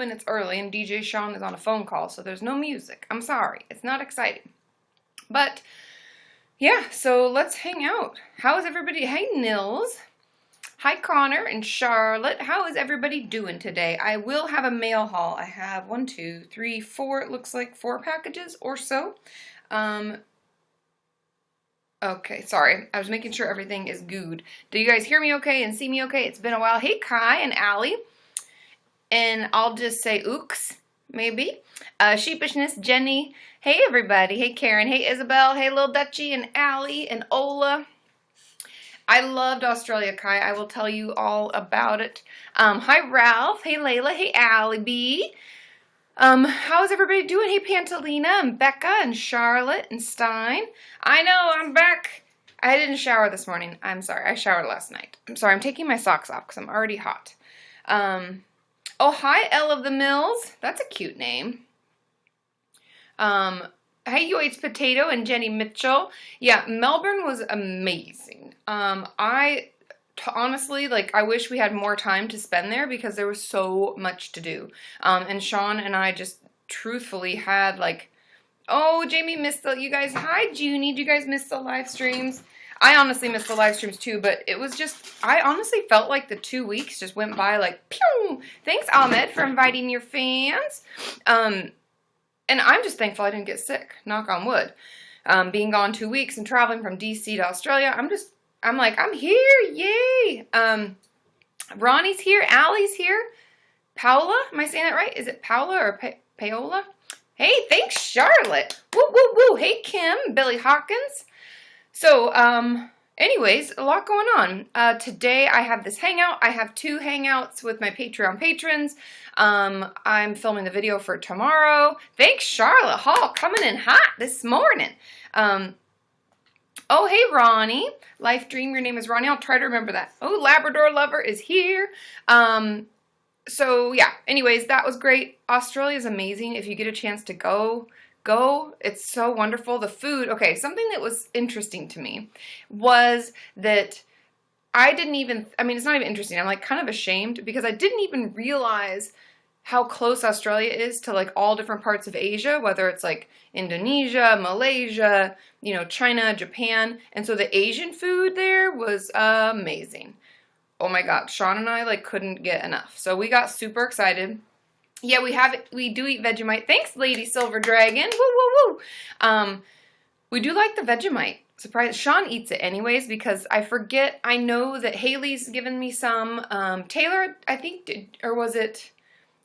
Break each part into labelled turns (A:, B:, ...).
A: home and it's early and DJ Sean is on a phone call, so there's no music. I'm sorry. It's not exciting. But, yeah, so let's hang out. How is everybody? Hey, Nils. Hi, Connor and Charlotte. How is everybody doing today? I will have a mail haul. I have 1, 2, 3, 4, it looks like 4 packages or so. Okay, sorry. I was making sure everything is good. Do you guys hear me okay and see me okay? It's been a while. Hey, Kai and Allie. And I'll just say ooks, maybe. Sheepishness, Jenny. Hey, everybody. Hey, Karen. Hey, Isabel. Hey, Lil Dutchie and Allie and Ola. I loved Australia, Kai. I will tell you all about it. Hi, Ralph. Hey, Layla. Hey, Allie B. How's everybody doing? Hey, Pantalina and Becca and Charlotte and Stein. I know, I'm back. I didn't shower this morning. I'm sorry. I showered last night. I'm sorry. I'm taking my socks off because I'm already hot. Oh, hi, Elle of the Mills. That's a cute name. Hey, you ate potato and Jenny Mitchell. Yeah, Melbourne was amazing. Honestly, like, I wish we had more time to spend there because there was so much to do. And Sean and I just truthfully had, like, oh, Jamie missed you guys. Hi, Junie. Do you guys miss the live streams? I honestly missed the live streams too, but it was just, I honestly felt like the 2 weeks just went by like, pew! Thanks, Ahmed, for inviting your fans. And I'm just thankful I didn't get sick, knock on wood. Being gone 2 weeks and traveling from DC to Australia, I'm like, I'm here, yay! Ronnie's here, Allie's here, Paola, am I saying that right? Is it Paola or Paola? Hey, thanks, Charlotte. Woo, woo, woo. Hey, Kim, Billy Hawkins. So, anyways, a lot going on. Today I have this hangout. I have 2 hangouts with my Patreon patrons. I'm filming the video for tomorrow. Thanks, Charlotte Hall, coming in hot this morning. Oh, hey, Ronnie. Life Dream, your name is Ronnie. I'll try to remember that. Oh, Labrador Lover is here. So, yeah. Anyways, that was great. Australia is amazing. If you get a chance to go. It's so wonderful. The food. Okay, something that was interesting to me was that it's not even interesting. I'm, like, kind of ashamed because I didn't even realize how close Australia is to, like, all different parts of Asia, whether it's, like, Indonesia, Malaysia, you know, China, Japan. And so the Asian food there was amazing. Oh my God, Sean and I, like, couldn't get enough. So we got super excited. Yeah, we do eat Vegemite. Thanks, Lady Silver Dragon. Woo, woo, woo. We do like the Vegemite. Surprise, Sean eats it anyways because I know that Haley's given me some. Taylor, I think,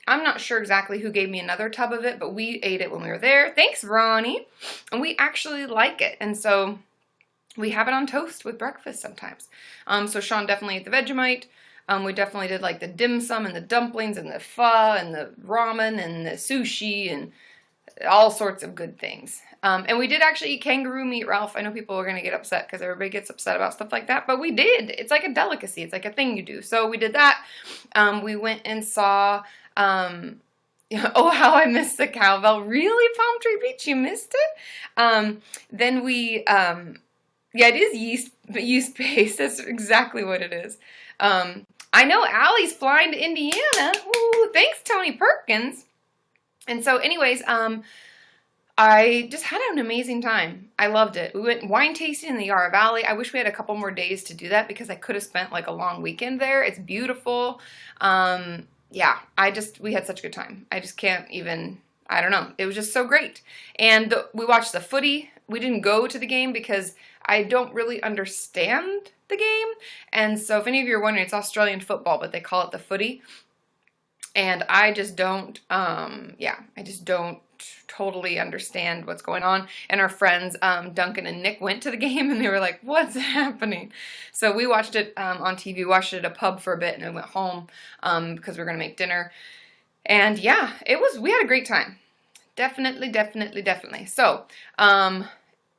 A: I'm not sure exactly who gave me another tub of it, but we ate it when we were there. Thanks, Ronnie. And we actually like it. And so we have it on toast with breakfast sometimes. So Sean definitely ate the Vegemite. We definitely did like the dim sum and the dumplings and the pho and the ramen and the sushi and all sorts of good things. And we did actually eat kangaroo meat, Ralph. I know people are going to get upset because everybody gets upset about stuff like that, but we did. It's like a delicacy. It's like a thing you do. So we did that. We went and saw... oh, how I missed the cowbell. Really, Palm Tree Beach? You missed it? Then we, yeah, it is yeast-based. That's exactly what it is. I know Allie's flying to Indiana. Ooh, thanks, Tony Perkins. And so anyways, I just had an amazing time. I loved it. We went wine tasting in the Yarra Valley. I wish we had a couple more days to do that because I could have spent like a long weekend there. It's beautiful. Yeah, we had such a good time. I just can't even, I don't know. It was just so great. And we watched the footy. We didn't go to the game because I don't really understand the game. And so if any of you are wondering, it's Australian football, but they call it the footy. And I just don't, I just don't totally understand what's going on. And our friends, Duncan and Nick, went to the game and they were like, what's happening? So we watched it on TV, watched it at a pub for a bit, and then went home because we were going to make dinner. And yeah, we had a great time. Definitely. So,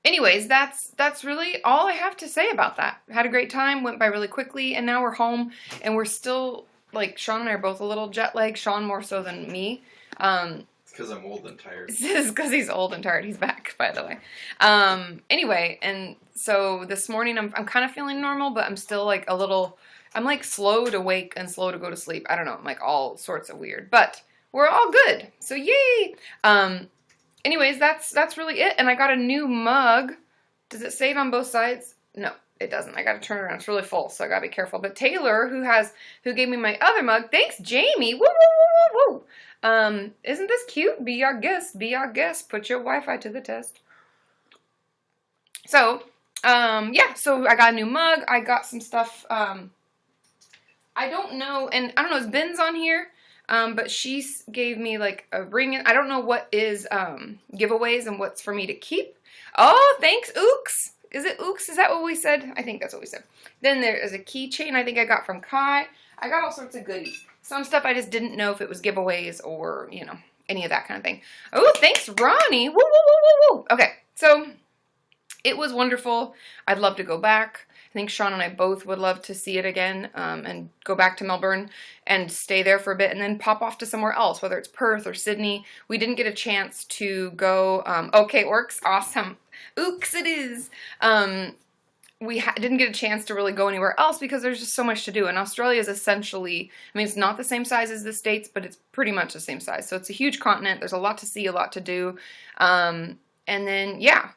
A: anyways, that's really all I have to say about that. Had a great time, went by really quickly, and now we're home, and we're still, like, Sean and I are both a little jet lagged, Sean more so than me.
B: It's because I'm old and tired.
A: This is because he's old and tired. He's back, by the way. Anyway, and so this morning I'm kind of feeling normal, but I'm still, like, I'm, like, slow to wake and slow to go to sleep. I don't know. I'm, like, all sorts of weird. But we're all good. So yay. Anyways, that's really it. And I got a new mug. Does it say it on both sides? No, it doesn't. I got to turn it around. It's really full, so I got to be careful. But Taylor, who gave me my other mug, thanks, Jamie. Woo, woo, woo, woo, woo. Isn't this cute? Be our guest. Be our guest. Put your Wi-Fi to the test. So, yeah, so I got a new mug. I got some stuff. I don't know, and I don't know, is Ben's on here? But she gave me like a ring. I don't know what is giveaways and what's for me to keep. Oh, thanks, Ooks. Is it Ooks? Is that what we said? I think that's what we said. Then there is a keychain I think I got from Kai. I got all sorts of goodies. Some stuff I just didn't know if it was giveaways or, you know, any of that kind of thing. Oh, thanks, Ronnie. Woo, woo, woo, woo, woo. Okay, so it was wonderful. I'd love to go back. I think Sean and I both would love to see it again and go back to Melbourne and stay there for a bit and then pop off to somewhere else, whether it's Perth or Sydney. We didn't get a chance to go. Okay, Orcs, awesome. Ooks, it is. We didn't get a chance to really go anywhere else because there's just so much to do. And Australia is essentially, I mean, it's not the same size as the States, but it's pretty much the same size. So it's a huge continent. There's a lot to see, a lot to do. And then, yeah,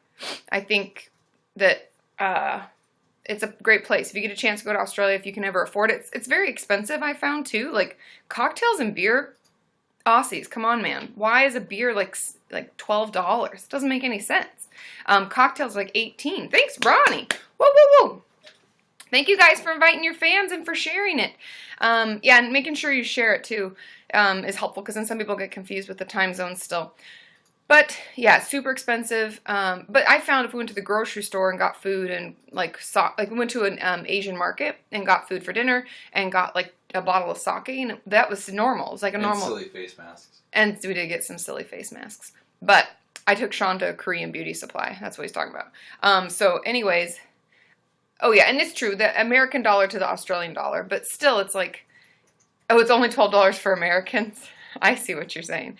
A: I think that it's a great place. If you get a chance to go to Australia, if you can ever afford it. It's very expensive, I found, too. Like, cocktails and beer, Aussies, come on, man. Why is a beer like $12? It doesn't make any sense. Cocktails like $18. Thanks, Ronnie. Whoa, whoa, whoa. Thank you guys for inviting your fans and for sharing it. Yeah, and making sure you share it, too, is helpful because then some people get confused with the time zones still. But, yeah, super expensive. But I found if we went to the grocery store and got food and, like we went to an Asian market and got food for dinner and got, like, a bottle of sake, and that was normal. It was like a normal.
B: And silly face masks.
A: And we did get some silly face masks. But I took Sean to a Korean beauty supply. That's what he's talking about. So, anyways, oh, yeah, and it's true. The American dollar to the Australian dollar. But still, it's like, oh, it's only $12 for Americans. I see what you're saying.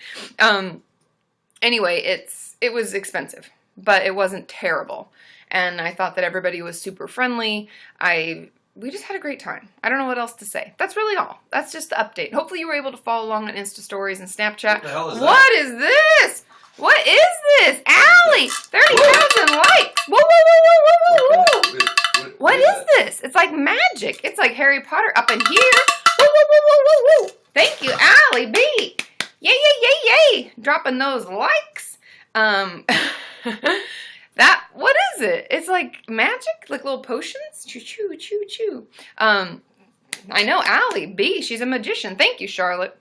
A: Anyway, it was expensive, but it wasn't terrible. And I thought that everybody was super friendly. We just had a great time. I don't know what else to say. That's really all. That's just the update. Hopefully you were able to follow along on Insta Stories and Snapchat.
B: What the hell is that?
A: What is this? What is this? Allie! 30,000 likes! Whoa, whoa, whoa, whoa, whoa, whoa! What is this? It's like magic. It's like Harry Potter up in here. Whoa, whoa, whoa, whoa, whoa, whoa! Thank you, Allie B. Yay, yay, yay, yay! Dropping those likes. What is it? It's like magic, like little potions. Choo, choo, choo, choo. I know, Allie B. She's a magician. Thank you, Charlotte.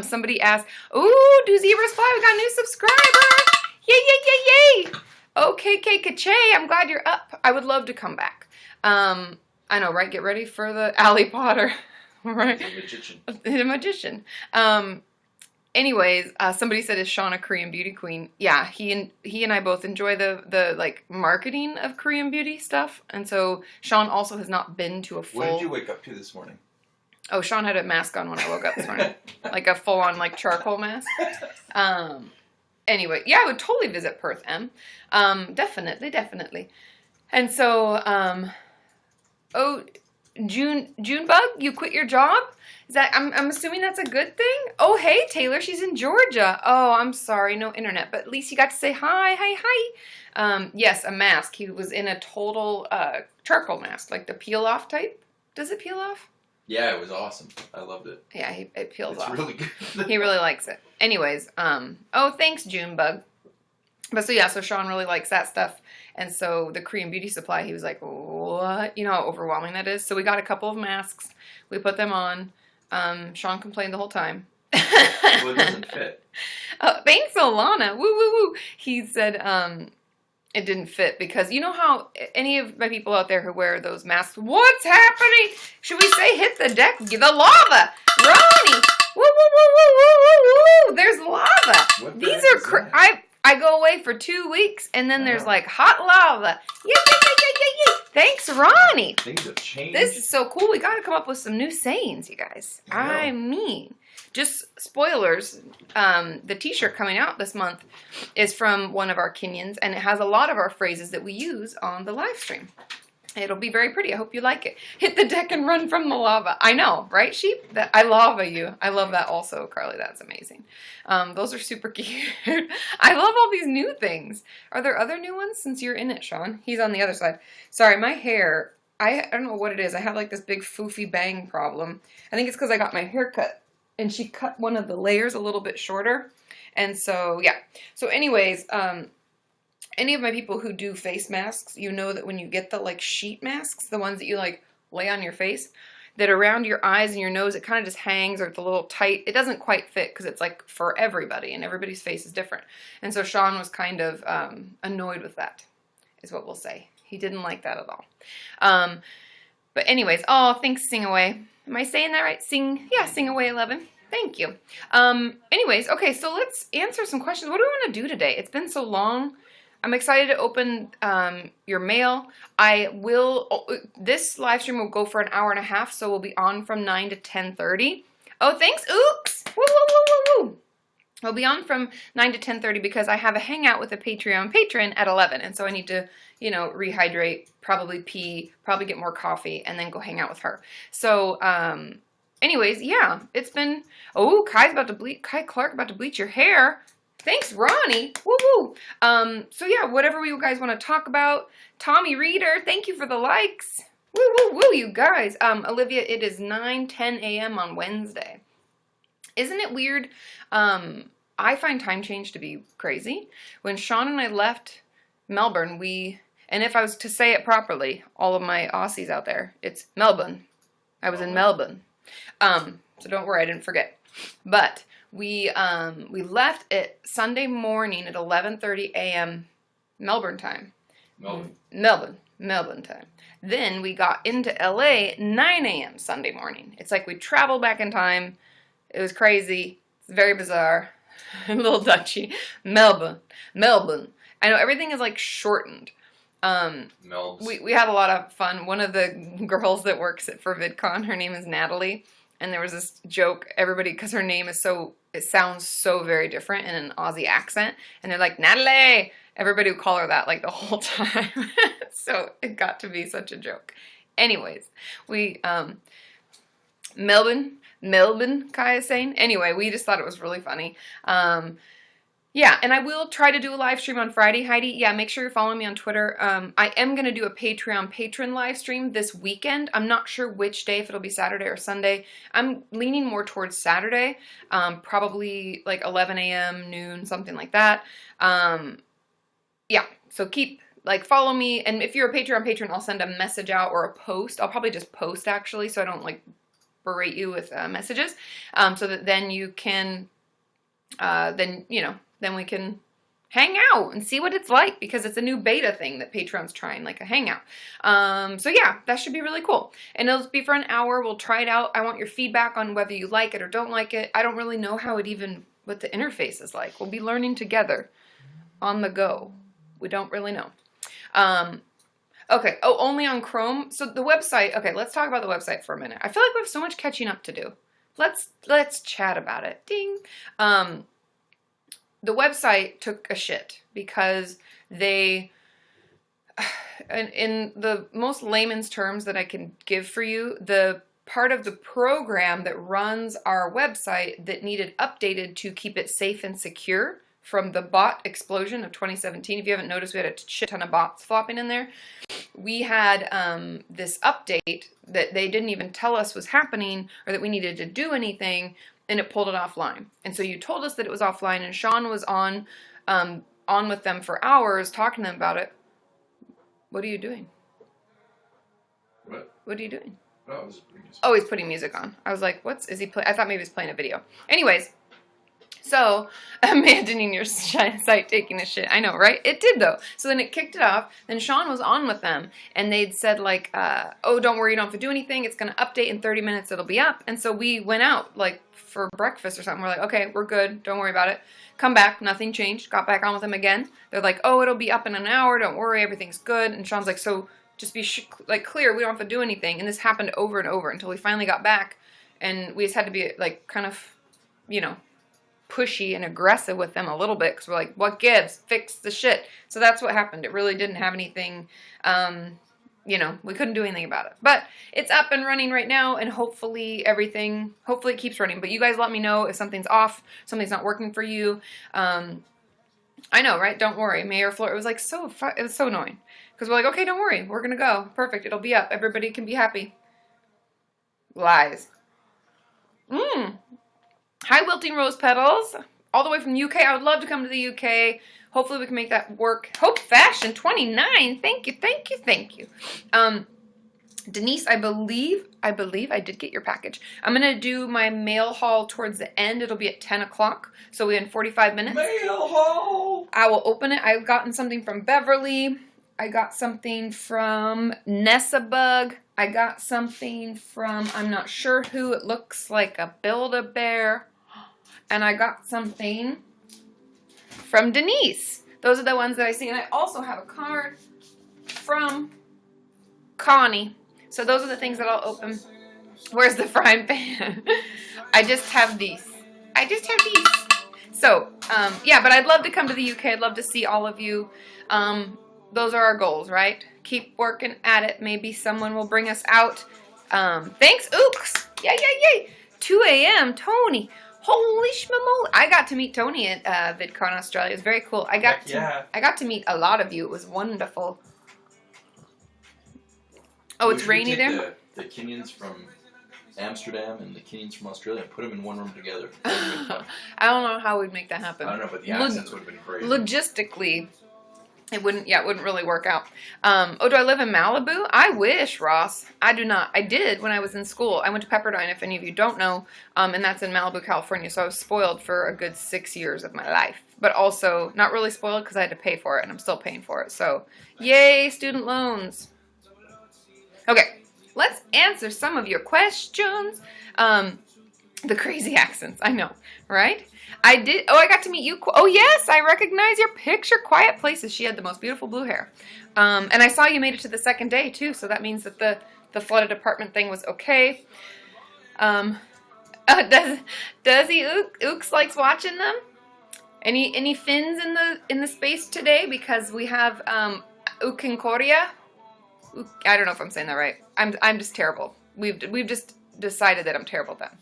A: Somebody asked, ooh, do zebras fly? We got a new subscriber. Yay, yay, yay, yay. Okay, Kache, I'm glad you're up. I would love to come back. I know, right? Get ready for the Allie Potter. Right?
B: He's a magician.
A: The magician. Anyways, somebody said, is Sean a Korean beauty queen? Yeah, he and I both enjoy the like marketing of Korean beauty stuff. And so Sean also has not been to a full...
B: What did you wake up to this morning?
A: Oh, Sean had a mask on when I woke up this morning. Like a full-on like charcoal mask. Anyway, yeah, I would totally visit Perth, Em. Definitely. And so, oh, Junebug, you quit your job? Is that, I'm assuming that's a good thing? Oh, hey, Taylor, she's in Georgia. Oh, I'm sorry, no internet, but at least you got to say hi. Yes, a mask. He was in a total charcoal mask, like the peel-off type. Does it peel off?
B: Yeah, it was awesome. I loved it.
A: Yeah, it peels off.
B: It's really good.
A: He really likes it. Anyways, oh, thanks, Junebug. But so, yeah, so Sean really likes that stuff. And so the Korean beauty supply, he was like, what? You know how overwhelming that is? So we got a couple of masks. We put them on. Sean complained the whole time.
B: Well, it doesn't fit.
A: Thanks, Alana. Woo, woo, woo. He said it didn't fit because you know how any of my people out there who wear those masks, what's happening? Should we say hit the deck? The lava. Ronnie. Woo, woo, woo, woo, woo, woo, woo. There's lava.
B: What
A: These are I go away for 2 weeks, and then there's like hot lava. Yay. Thanks, Ronnie.
B: Things have changed.
A: This is so cool. We got to come up with some new sayings, you guys. I mean, just spoilers. The t-shirt coming out this month is from one of our Kenyans, and it has a lot of our phrases that we use on the live stream. It'll be very pretty. I hope you like it. Hit the deck and run from the lava. I know, right, sheep? I lava you. I love that also, Carly. That's amazing. Those are super cute. I love all these new things. Are there other new ones since you're in it, Sean? He's on the other side. Sorry, my hair, I don't know what it is. I have like this big foofy bang problem. I think it's because I got my hair cut and she cut one of the layers a little bit shorter. And so, yeah. So anyways, any of my people who do face masks, you know that when you get the like sheet masks, the ones that you like lay on your face, that around your eyes and your nose, it kind of just hangs or it's a little tight. It doesn't quite fit because it's like for everybody and everybody's face is different. And so Sean was kind of annoyed with that, is what we'll say. He didn't like that at all. But anyways, oh, thanks, Sing Away. Am I saying that right? Sing Away 11. Thank you. Anyways, okay, so let's answer some questions. What do we want to do today? It's been so long. I'm excited to open your mail. This live stream will go for an hour and a half, so we'll be on from 9 to 10:30. Oh, thanks, Ooks! Woo, woo, woo, woo, woo! We'll be on from 9 to 10:30 because I have a hangout with a Patreon patron at 11, and so I need to, rehydrate, probably pee, probably get more coffee, and then go hang out with her. So, anyways, yeah, it's been, Kai Clark about to bleach your hair. Thanks, Ronnie. Woo woo. So yeah, whatever you guys want to talk about. Tommy Reader, thank you for the likes. Woo woo woo, you guys. Olivia, it is 9:10 a.m. on Wednesday. Isn't it weird? I find time change to be crazy. When Sean and I left Melbourne, and if I was to say it properly, all of my Aussies out there, it's Melbourne. I was in Melbourne. So don't worry, I didn't forget. But we left at Sunday morning at 11:30 a.m. Melbourne time. Melbourne time. Then we got into LA 9 a.m. Sunday morning. It's like we traveled back in time. It was crazy. It's very bizarre. A little Dutchy. Melbourne. I know everything is like shortened. We had a lot of fun. One of the girls that works for VidCon, her name is Natalie. And there was this joke, everybody, because her name is it sounds so very different in an Aussie accent. And they're like, Natalie! Everybody would call her that like the whole time. So it got to be such a joke. Anyways, Melbourne, Kai is saying. Anyway, we just thought it was really funny. Yeah, and I will try to do a live stream on Friday, Heidi. Yeah, make sure you're following me on Twitter. I am going to do a Patreon patron live stream this weekend. I'm not sure which day, if it'll be Saturday or Sunday. I'm leaning more towards Saturday, probably like 11 a.m., noon, something like that. Yeah, so follow me. And if you're a Patreon patron, I'll send a message out or a post. I'll probably just post, actually, so I don't, berate you with messages. So that then you can, then we can hang out and see what it's like, because it's a new beta thing that Patreon's trying, like a hangout. So yeah, that should be really cool. And it'll be for an hour. We'll try it out. I want your feedback on whether you like it or don't like it. I don't really know what the interface is like. We'll be learning together on the go. We don't really know. Okay. Oh, only on Chrome. So the website. Okay, let's talk about the website for a minute. I feel like we have so much catching up to do. Let's chat about it. Ding. The website took a shit because in the most layman's terms that I can give for you, the part of the program that runs our website that needed updated to keep it safe and secure from the bot explosion of 2017. If you haven't noticed, we had a shit ton of bots flopping in there. We had this update that they didn't even tell us was happening or that we needed to do anything, and it pulled it offline. And so you told us that it was offline, and Sean was on with them for hours talking to them about it. What are you doing?
B: What?
A: What are you doing?
B: Oh,
A: he's putting music on. I was like, is he playing? I thought maybe he was playing a video. Anyways, so abandoning your site, taking a shit. I know, right? It did, though. So then it kicked it off. Then Sean was on with them, and they'd said, oh, don't worry, you don't have to do anything. It's going to update in 30 minutes. It'll be up. And so we went out, for breakfast or something. We're like, okay, we're good. Don't worry about it. Come back. Nothing changed. Got back on with them again. They're like, oh, it'll be up in an hour. Don't worry. Everything's good. And Sean's like, so just be clear. We don't have to do anything. And this happened over and over until we finally got back. And we just had to be, kind of, pushy and aggressive with them a little bit, because we're like, what gives? Fix the shit. So that's what happened. It really didn't have anything, we couldn't do anything about it. But it's up and running right now, and hopefully it keeps running. But you guys let me know if something's off, something's not working for you. I know, right? Don't worry. Mayor Fleur, it was like it was so annoying. Because we're like, okay, don't worry. We're going to go. Perfect. It'll be up. Everybody can be happy. Lies. Hi, Wilting Rose Petals. All the way from the UK. I would love to come to the UK. Hopefully we can make that work. Hope Fashion 29. Thank you, thank you, thank you. Denise, I believe I did get your package. I'm going to do my mail haul towards the end. It'll be at 10 o'clock. So we're in 45 minutes.
B: Mail haul!
A: I will open it. I've gotten something from Beverly. I got something from Nessabug. I got something from, I'm not sure who. It looks like a Build-A-Bear. And I got something from Denise. Those are the ones that I see. And I also have a card from Connie. So those are the things that I'll open. Where's the frying pan? I just have these. So, yeah, but I'd love to come to the UK. I'd love to see all of you. Those are our goals, right? Keep working at it. Maybe someone will bring us out. Thanks, Ooks. Yay. 2 a.m. Tony. Holy schmamola. I got to meet Tony at VidCon Australia. It was very cool. I got to meet a lot of you. It was wonderful. Oh, it's rainy there?
B: The Kenyans from Amsterdam and the Kenyans from Australia and put them in one room together.
A: I don't know how we'd make that happen.
B: I don't know, but the accents would have been great.
A: Logistically, it wouldn't really work out. Oh, do I live in Malibu? I wish, Ross. I do not. I did when I was in school. I went to Pepperdine, if any of you don't know, and that's in Malibu, California. So I was spoiled for a good 6 years of my life. But also not really spoiled because I had to pay for it, and I'm still paying for it. So, yay, student loans. Okay, let's answer some of your questions. The crazy accents, I know, right? I got to meet you. Oh, yes, I recognize your picture. Quiet Places. She had the most beautiful blue hair. And I saw you made it to the second day, too, so that means that the flooded apartment thing was okay. Does Ooks likes watching them? Any Finns in the space today? Because we have Ukinkoria. I don't know if I'm saying that right. I'm just terrible. We've just decided that I'm terrible at that.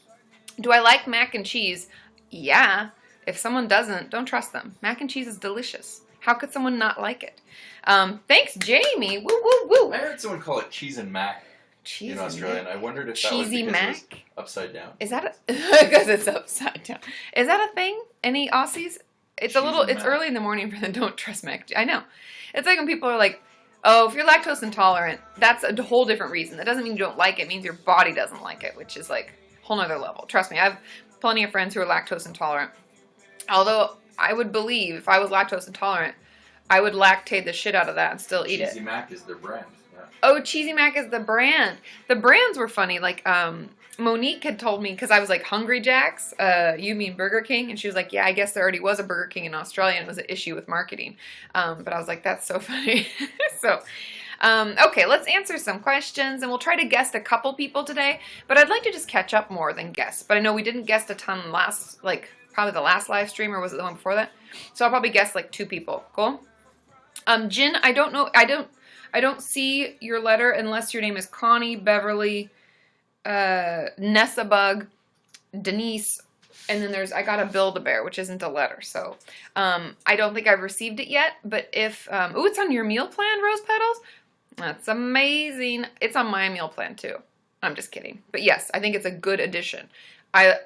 A: Do I like mac and cheese? Yeah. If someone doesn't, don't trust them. Mac and cheese is delicious. How could someone not like it? Thanks, Jamie. Woo, woo, woo.
B: I heard someone call it cheese and mac in Australia, and I wondered if that was
A: cheesy
B: because
A: mac?
B: it was upside down.
A: Is that because it's upside down? Is that a thing? Any Aussies? It's early in the morning for them. Don't trust mac. I know. It's like when people are like, oh, if you're lactose intolerant, that's a whole different reason. That doesn't mean you don't like it. It means your body doesn't like it, which is like a whole nother level. Trust me, I have plenty of friends who are lactose intolerant. Although I would believe if I was lactose intolerant, I would lactate the shit out of that and still eat it.
B: Cheesy Mac is their brand. Yeah.
A: Oh, Cheesy Mac is the brand. The brands were funny. Like, Monique had told me, because I was like, Hungry Jack's, you mean Burger King? And she was like, yeah, I guess there already was a Burger King in Australia, and it was an issue with marketing. But I was like, that's so funny. So, okay, let's answer some questions, and we'll try to guest a couple people today, but I'd like to just catch up more than guest. But I know we didn't guest a ton probably the last live stream, or was it the one before that? So I'll probably guest like 2 people. Cool? Jen, I don't know, I don't see your letter unless your name is Connie, Beverly, Nessabug, Denise, and then I got a Build-A-Bear, which isn't a letter, so I don't think I've received it yet, but if, it's on your meal plan, Rose Petals? That's amazing. It's on my meal plan, too. I'm just kidding. But yes, I think it's a good addition. I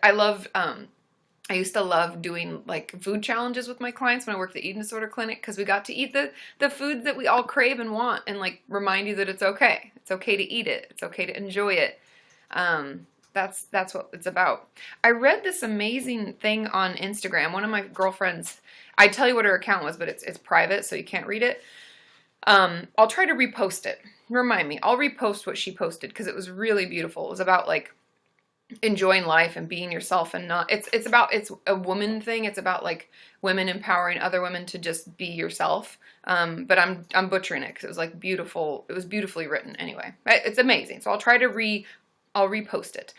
A: used to love doing like food challenges with my clients when I worked at the Eating Disorder Clinic, because we got to eat the foods that we all crave and want, and like remind you that it's okay. It's okay to eat it. It's okay to enjoy it. That's what it's about. I read this amazing thing on Instagram. One of my girlfriends, I tell you what her account was, but it's private, so you can't read it. I'll try to repost it. Remind me. I'll repost what she posted because it was really beautiful. It was about like enjoying life and being yourself, and not it's a woman thing. It's about like women empowering other women to just be yourself. But I'm butchering it because it was like beautiful. It was beautifully written anyway. It's amazing. So I'll try to I'll repost it.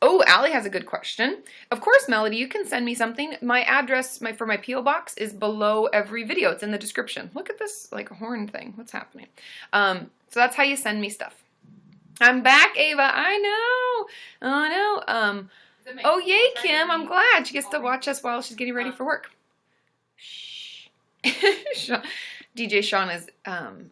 A: Oh, Allie has a good question. Of course, Melody, you can send me something. My address for my P.O. box is below every video. It's in the description. Look at this, like a horn thing. What's happening? So that's how you send me stuff. I'm back, Ava. I know. Oh, no. Oh, yay, Kim. I'm glad. She gets to watch us while she's getting ready for work. Shh. DJ Sean is...
B: I'm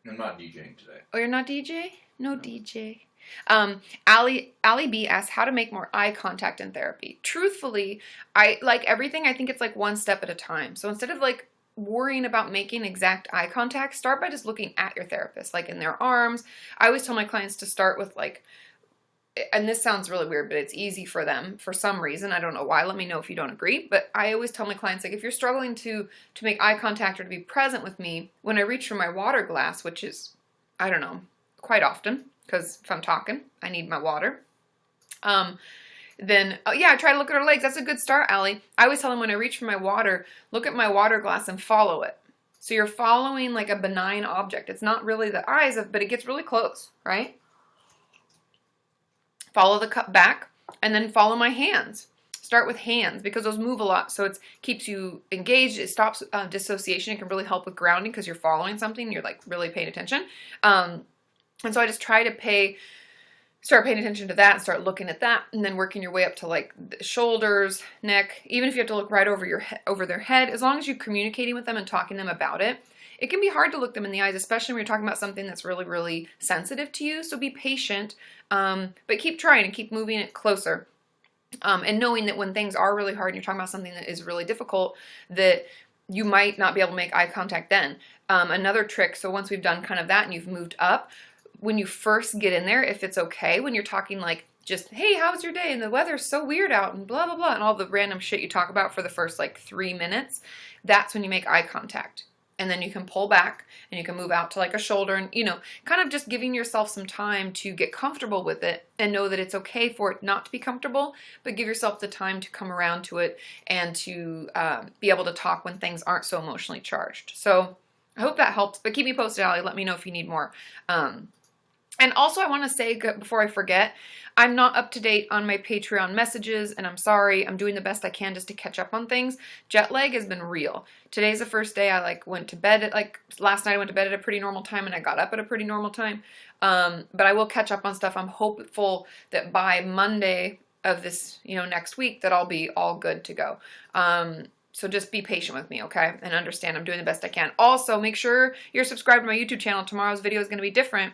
B: not DJing today.
A: Oh, you're not DJ? No DJ. Allie B asks how to make more eye contact in therapy. Truthfully, I like everything. I think it's like one step at a time. So instead of like worrying about making exact eye contact, start by just looking at your therapist, like in their arms. I always tell my clients to start with like, and this sounds really weird, but it's easy for them for some reason. I don't know why. Let me know if you don't agree. But I always tell my clients, like, if you're struggling to make eye contact or to be present with me, when I reach for my water glass, which is, I don't know, quite often, because if I'm talking, I need my water. Then, oh yeah, I try to look at her legs. That's a good start, Allie. I always tell them when I reach for my water, look at my water glass and follow it. So you're following like a benign object. It's not really the eyes, but it gets really close, right? Follow the cup back, and then follow my hands. Start with hands because those move a lot, so it keeps you engaged. It stops dissociation. It can really help with grounding because you're following something. You're like really paying attention. And so I just try to start paying attention to that and start looking at that, and then working your way up to like the shoulders, neck. Even if you have to look right over their head, as long as you're communicating with them and talking to them about it. It can be hard to look them in the eyes, especially when you're talking about something that's really, really sensitive to you. So be patient, but keep trying and keep moving it closer. And knowing that when things are really hard and you're talking about something that is really difficult, that you might not be able to make eye contact then. Another trick, so once we've done kind of that and you've moved up, when you first get in there, if it's okay, when you're talking like just, hey, how was your day? And the weather's so weird out and blah, blah, blah, and all the random shit you talk about for the first like 3 minutes, that's when you make eye contact. And then you can pull back and you can move out to like a shoulder and, you know, kind of just giving yourself some time to get comfortable with it and know that it's okay for it not to be comfortable, but give yourself the time to come around to it and to be able to talk when things aren't so emotionally charged. So I hope that helps, but keep me posted, Allie. Let me know if you need more. And also I want to say before I forget, I'm not up to date on my Patreon messages, and I'm sorry. I'm doing the best I can just to catch up on things. Jet lag has been real. Today's the first day I went to bed at last night I went to bed at a pretty normal time and I got up at a pretty normal time. But I will catch up on stuff. I'm hopeful that by Monday of this, next week that I'll be all good to go. So just be patient with me, okay? And understand I'm doing the best I can. Also, make sure you're subscribed to my YouTube channel. Tomorrow's video is going to be different.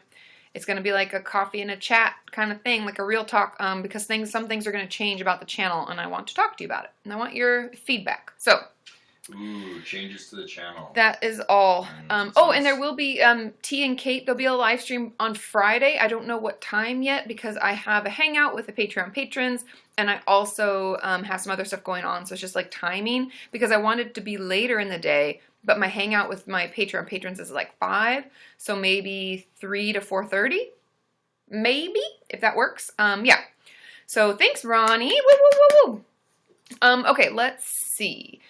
A: It's going to be like a coffee and a chat kind of thing, like a real talk, because some things are going to change about the channel, and I want to talk to you about it. And I want your feedback. So,
B: ooh, changes to the channel.
A: That is all. And there will be T and Kate. There'll be a live stream on Friday. I don't know what time yet because I have a hangout with the Patreon patrons, and I also have some other stuff going on. So it's just like timing because I wanted it to be later in the day. But my hangout with my Patreon patrons is like 5, so maybe 3 to 4:30, maybe, if that works. Yeah. So thanks, Ronnie. Woo, woo, woo, woo. Okay, let's see.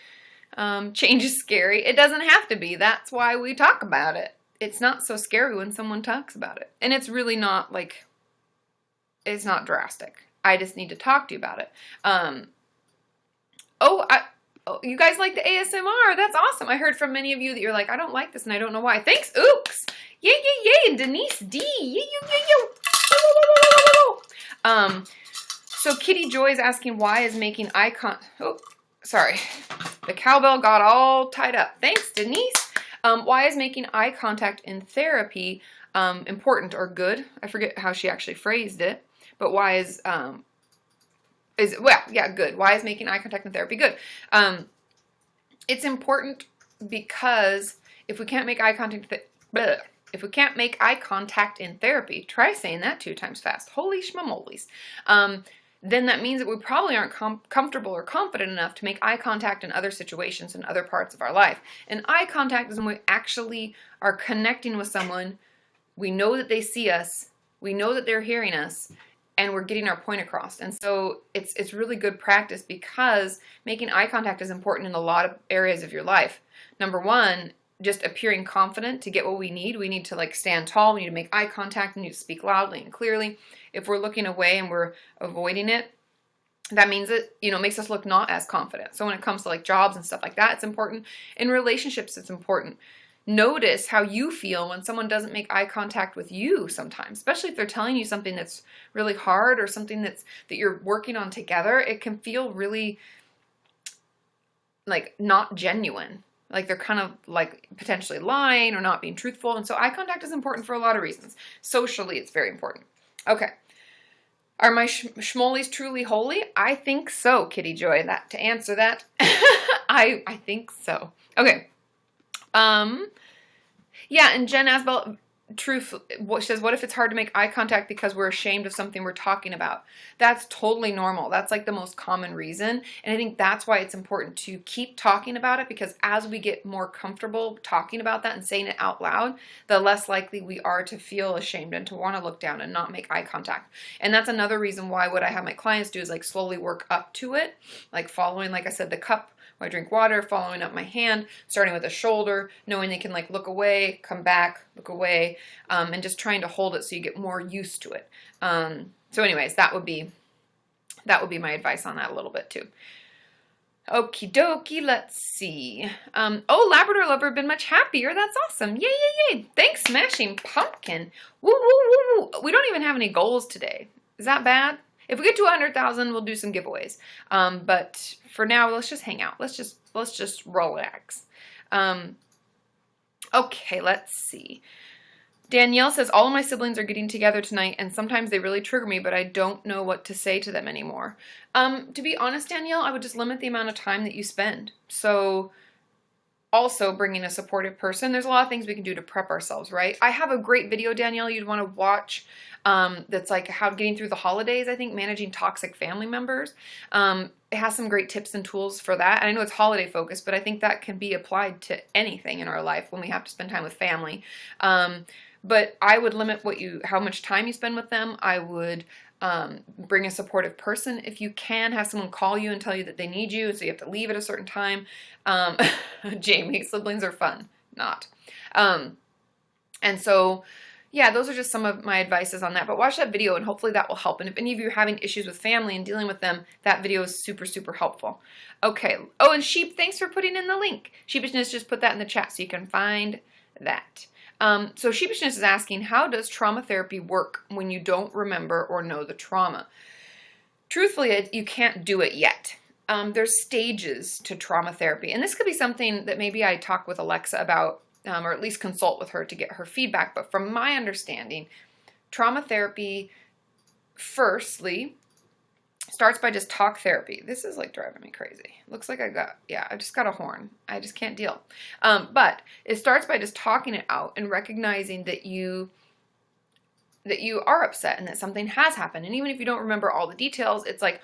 A: Change is scary. It doesn't have to be. That's why we talk about it. It's not so scary when someone talks about it. And it's really not it's not drastic. I just need to talk to you about it. Oh, you guys like the ASMR. That's awesome. I heard from many of you that you're like, I don't like this and I don't know why. Thanks. Oops. Yay, yay, yay. And Denise D. Yay, so Kitty Joy is asking why is making oh, sorry. The cowbell got all tied up. Thanks, Denise. Why is making eye contact in therapy important or good? I forget how she actually phrased it, but why is good. Why is making eye contact in therapy good? It's important because if we can't make eye contact, in therapy, try saying that 2 times fast. Holy schmamolies. Then that means that we probably aren't comfortable or confident enough to make eye contact in other situations and other parts of our life. And eye contact is when we actually are connecting with someone. We know that they see us. We know that they're hearing us. And we're getting our point across. And so it's really good practice because making eye contact is important in a lot of areas of your life. Number one, just appearing confident to get what we need to like stand tall, we need to make eye contact, we need to speak loudly and clearly. If we're looking away and we're avoiding it, that means it, makes us look not as confident. So when it comes to like jobs and stuff like that, it's important. In relationships, it's important. Notice how you feel when someone doesn't make eye contact with you sometimes, especially if they're telling you something that's really hard or something that you're working on together. It can feel really like not genuine. Like they're kind of like potentially lying or not being truthful. And so eye contact is important for a lot of reasons. Socially, it's very important. Okay. Are my schmolies truly holy? I think so, Kitty Joy. To answer that, I think so. Okay. Yeah, and Jen Asbel, truth, says, what if it's hard to make eye contact because we're ashamed of something we're talking about? That's totally normal. That's like the most common reason. And I think that's why it's important to keep talking about it, because as we get more comfortable talking about that and saying it out loud, the less likely we are to feel ashamed and to want to look down and not make eye contact. And that's another reason why what I have my clients do is like slowly work up to it, like following, like I said, the cup. When I drink water, following up my hand, starting with the shoulder, knowing they can like look away, come back, look away, and just trying to hold it so you get more used to it. So anyways, that would be my advice on that a little bit too. Okie dokie, let's see. Oh, Labrador lover, been much happier. That's awesome. Yay, yay, yay. Thanks, Smashing Pumpkin. Woo, woo, woo, woo. We don't even have any goals today. Is that bad? If we get to 100,000, we'll do some giveaways. But for now, let's just hang out. Let's just relax. Okay, let's see. Danielle says, all of my siblings are getting together tonight, and sometimes they really trigger me, but I don't know what to say to them anymore. To be honest, Danielle, I would just limit the amount of time that you spend. So also bringing a supportive person. There's a lot of things we can do to prep ourselves, right? I have a great video, Danielle, you'd want to watch. That's like how getting through the holidays, I think, managing toxic family members. It has some great tips and tools for that. And I know it's holiday focused, but I think that can be applied to anything in our life when we have to spend time with family. But I would limit how much time you spend with them. I would bring a supportive person if you can. Have someone call you and tell you that they need you, so you have to leave at a certain time. Jamie, siblings are fun, not. And so, yeah, those are just some of my advices on that. But watch that video and hopefully that will help. And if any of you are having issues with family and dealing with them, that video is super, super helpful. Okay. Oh, and Sheep, thanks for putting in the link. Sheepishness just put that in the chat so you can find that. So Sheepishness is asking, how does trauma therapy work when you don't remember or know the trauma? Truthfully, you can't do it yet. There's stages to trauma therapy. And this could be something that maybe I talk with Alexa about, or at least consult with her to get her feedback. But from my understanding, trauma therapy, firstly, starts by just talk therapy. This is like driving me crazy. Looks like I just got a horn. I just can't deal. But it starts by just talking it out and recognizing that you are upset and that something has happened. And even if you don't remember all the details, it's like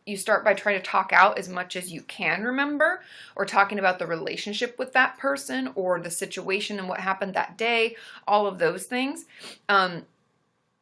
A: you start by trying to talk out as much as you can remember, or talking about the relationship with that person or the situation and what happened that day, all of those things.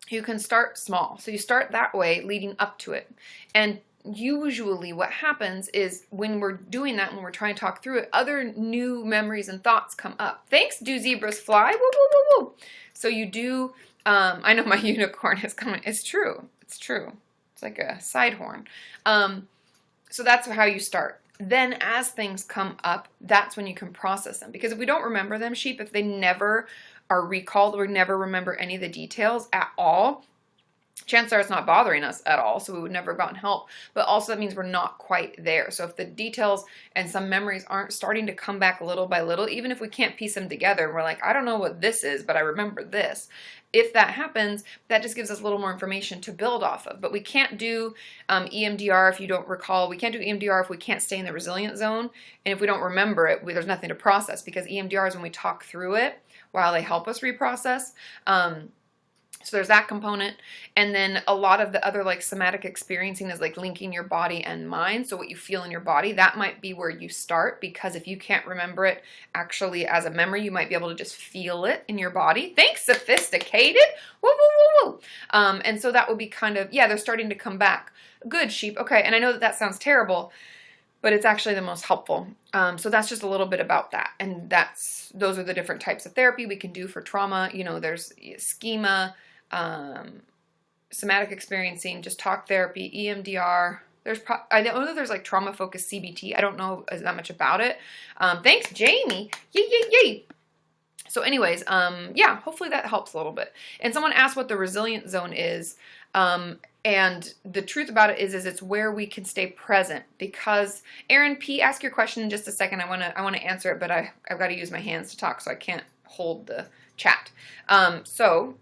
A: You can start small. So you start that way leading up to it. And usually what happens is when we're doing that, when we're trying to talk through it, other new memories and thoughts come up. Thanks, do zebras fly? Woo, woo, woo, woo. So you do, I know my unicorn is coming. It's true. It's true. It's like a side horn. So that's how you start. Then as things come up, that's when you can process them. Because if we don't remember them, Sheep, if they never are recalled or never remember any of the details at all, chances are it's not bothering us at all, so we would never have gotten help. But also that means we're not quite there. So if the details and some memories aren't starting to come back little by little, even if we can't piece them together, and we're like, I don't know what this is, but I remember this. If that happens, that just gives us a little more information to build off of. But we can't do EMDR, if you don't recall. We can't do EMDR if we can't stay in the resilient zone. And if we don't remember it, there's nothing to process, because EMDR is when we talk through it while they help us reprocess. So there's that component. And then a lot of the other like somatic experiencing is like linking your body and mind. So what you feel in your body, that might be where you start, because if you can't remember it actually as a memory, you might be able to just feel it in your body. Thanks, sophisticated. Woo, woo, woo, woo. And so that would be kind of, yeah, they're starting to come back. Good, Sheep. Okay. And I know that sounds terrible, but it's actually the most helpful. So that's just a little bit about that. And those are the different types of therapy we can do for trauma. You know, there's schema, somatic experiencing, just talk therapy, EMDR. I don't know if there's like trauma-focused CBT. I don't know that much about it. Thanks, Jamie. Yay, yay, yay. So anyways, yeah, hopefully that helps a little bit. And someone asked what the resilient zone is. And the truth about it is it's where we can stay present. Because Aaron P, ask your question in just a second. I want to answer it, but I've got to use my hands to talk, so I can't hold the chat. So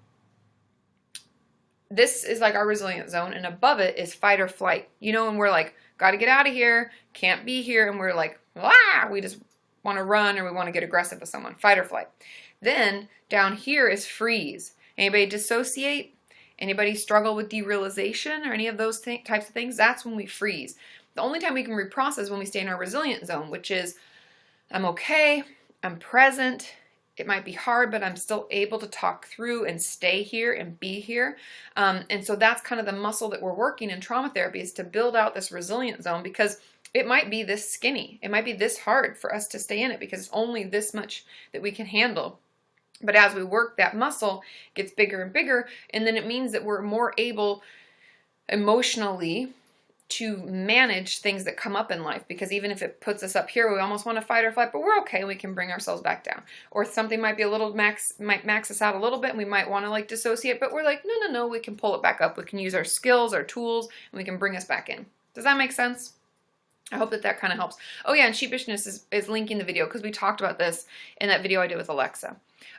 A: this is like our resilient zone, and above it is fight or flight. You know, and we're like, got to get out of here, can't be here, and we're like, ah, we just want to run or we want to get aggressive with someone. Fight or flight. Then down here is freeze. Anybody dissociate? Anybody struggle with derealization or any of those types of things? That's when we freeze. The only time we can reprocess is when we stay in our resilient zone, which is I'm okay, I'm present, it might be hard, but I'm still able to talk through and stay here and be here. And so that's kind of the muscle that we're working in trauma therapy, is to build out this resilient zone, because it might be this skinny. It might be this hard for us to stay in it because it's only this much that we can handle. But as we work, that muscle gets bigger and bigger, and then it means that we're more able emotionally to manage things that come up in life, because even if it puts us up here, we almost want to fight or flight, but we're okay. We can bring ourselves back down. Or something might be a little might max us out a little bit, and we might want to like dissociate, but we're like, no, we can pull it back up. We can use our skills, our tools, and we can bring us back in. Does that make sense? I hope that kind of helps. Oh yeah, and sheepishness is linking the video, because we talked about this in that video I did with Alexa.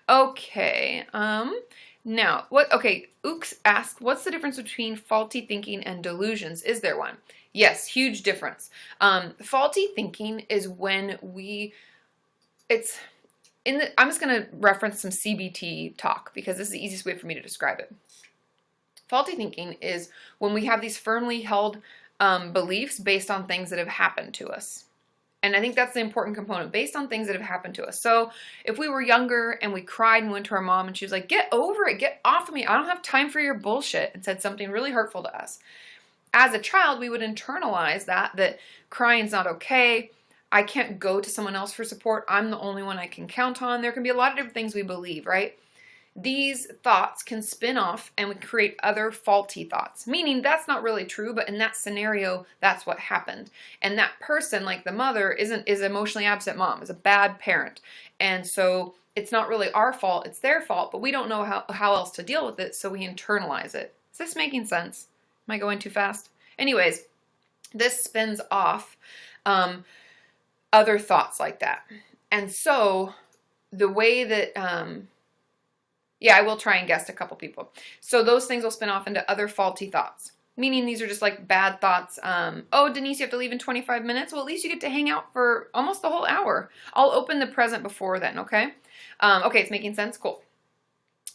A: Okay, now, Ooks asked, what's the difference between faulty thinking and delusions? Is there one? Yes, huge difference. Faulty thinking is when I'm just going to reference some CBT talk, because this is the easiest way for me to describe it. Faulty thinking is when we have these firmly held beliefs based on things that have happened to us. And I think that's the important component, based on things that have happened to us. So if we were younger and we cried and went to our mom and she was like, get over it, get off of me, I don't have time for your bullshit, and said something really hurtful to us. As a child, we would internalize that crying's not okay, I can't go to someone else for support, I'm the only one I can count on. There can be a lot of different things we believe, right? These thoughts can spin off and we create other faulty thoughts, meaning that's not really true, but in that scenario, that's what happened. And that person, like the mother, is emotionally absent mom, is a bad parent. And so it's not really our fault, it's their fault, but we don't know how else to deal with it, so we internalize it. Is this making sense? Am I going too fast? Anyways, this spins off other thoughts like that. And so the way that... yeah, I will try and guess a couple people. So those things will spin off into other faulty thoughts, meaning these are just like bad thoughts. Oh, Denise, you have to leave in 25 minutes. Well, at least you get to hang out for almost the whole hour. I'll open the present before then, okay? Okay, it's making sense? Cool.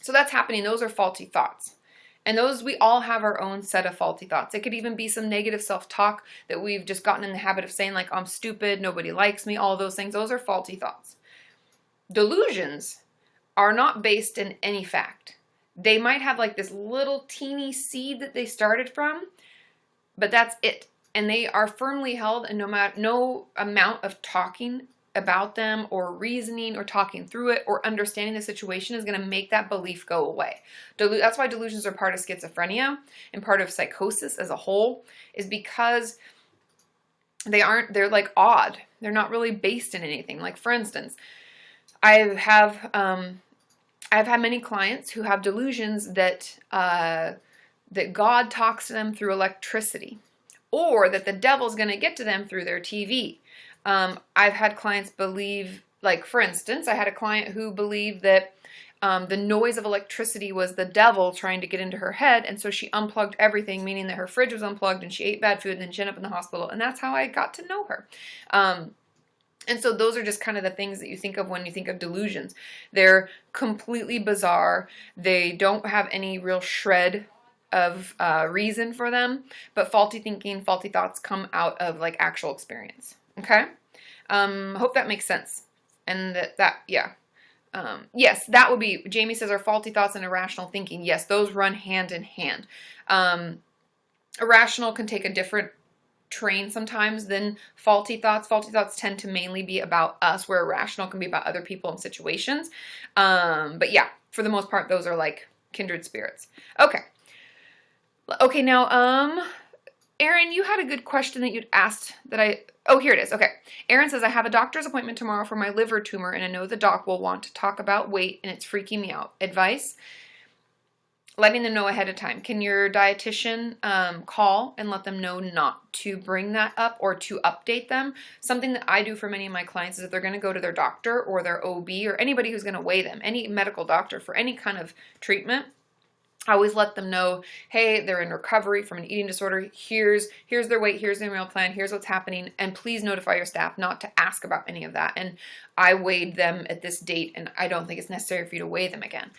A: So that's happening. Those are faulty thoughts. And those, we all have our own set of faulty thoughts. It could even be some negative self-talk that we've just gotten in the habit of saying, like, I'm stupid, nobody likes me, all those things. Those are faulty thoughts. Delusions are not based in any fact. They might have like this little teeny seed that they started from, but that's it. And they are firmly held, and no amount of talking about them or reasoning or talking through it or understanding the situation is going to make that belief go away. That's why delusions are part of schizophrenia and part of psychosis as a whole, is because they're like odd. They're not really based in anything. Like, for instance, I've had many clients who have delusions that God talks to them through electricity, or that the devil's going to get to them through their TV. I've had clients believe, like, for instance, I had a client who believed that the noise of electricity was the devil trying to get into her head, and so she unplugged everything, meaning that her fridge was unplugged and she ate bad food, and then she ended up in the hospital, and that's how I got to know her. And so those are just kind of the things that you think of when you think of delusions. They're completely bizarre. They don't have any real shred of reason for them, but faulty thinking, faulty thoughts come out of like actual experience. Okay? Hope that makes sense. And yes, that would be, Jamie says, are faulty thoughts and irrational thinking. Yes, those run hand in hand. Irrational can take a different trained sometimes than faulty thoughts. Faulty thoughts tend to mainly be about us, where irrational can be about other people and situations. But yeah, for the most part, those are like kindred spirits. Okay, now, Erin, you had a good question that you'd asked oh, here it is. Okay. Erin says, I have a doctor's appointment tomorrow for my liver tumor, and I know the doc will want to talk about weight, and it's freaking me out. Advice? Letting them know ahead of time. Can your dietitian call and let them know not to bring that up or to update them? Something that I do for many of my clients is if they're going to go to their doctor or their OB or anybody who's going to weigh them, any medical doctor for any kind of treatment, I always let them know, hey, they're in recovery from an eating disorder. Here's their weight. Here's their meal plan. Here's what's happening. And please notify your staff not to ask about any of that. And I weighed them at this date, and I don't think it's necessary for you to weigh them again.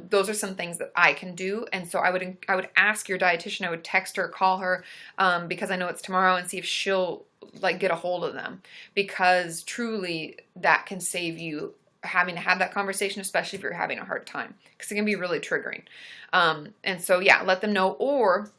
A: Those are some things that I can do. And so I would ask your dietitian. I would text her, call her, because I know it's tomorrow, and see if she'll like get a hold of them, because truly that can save you having to have that conversation, especially if you're having a hard time, because it can be really triggering. And so, yeah, let them know. Or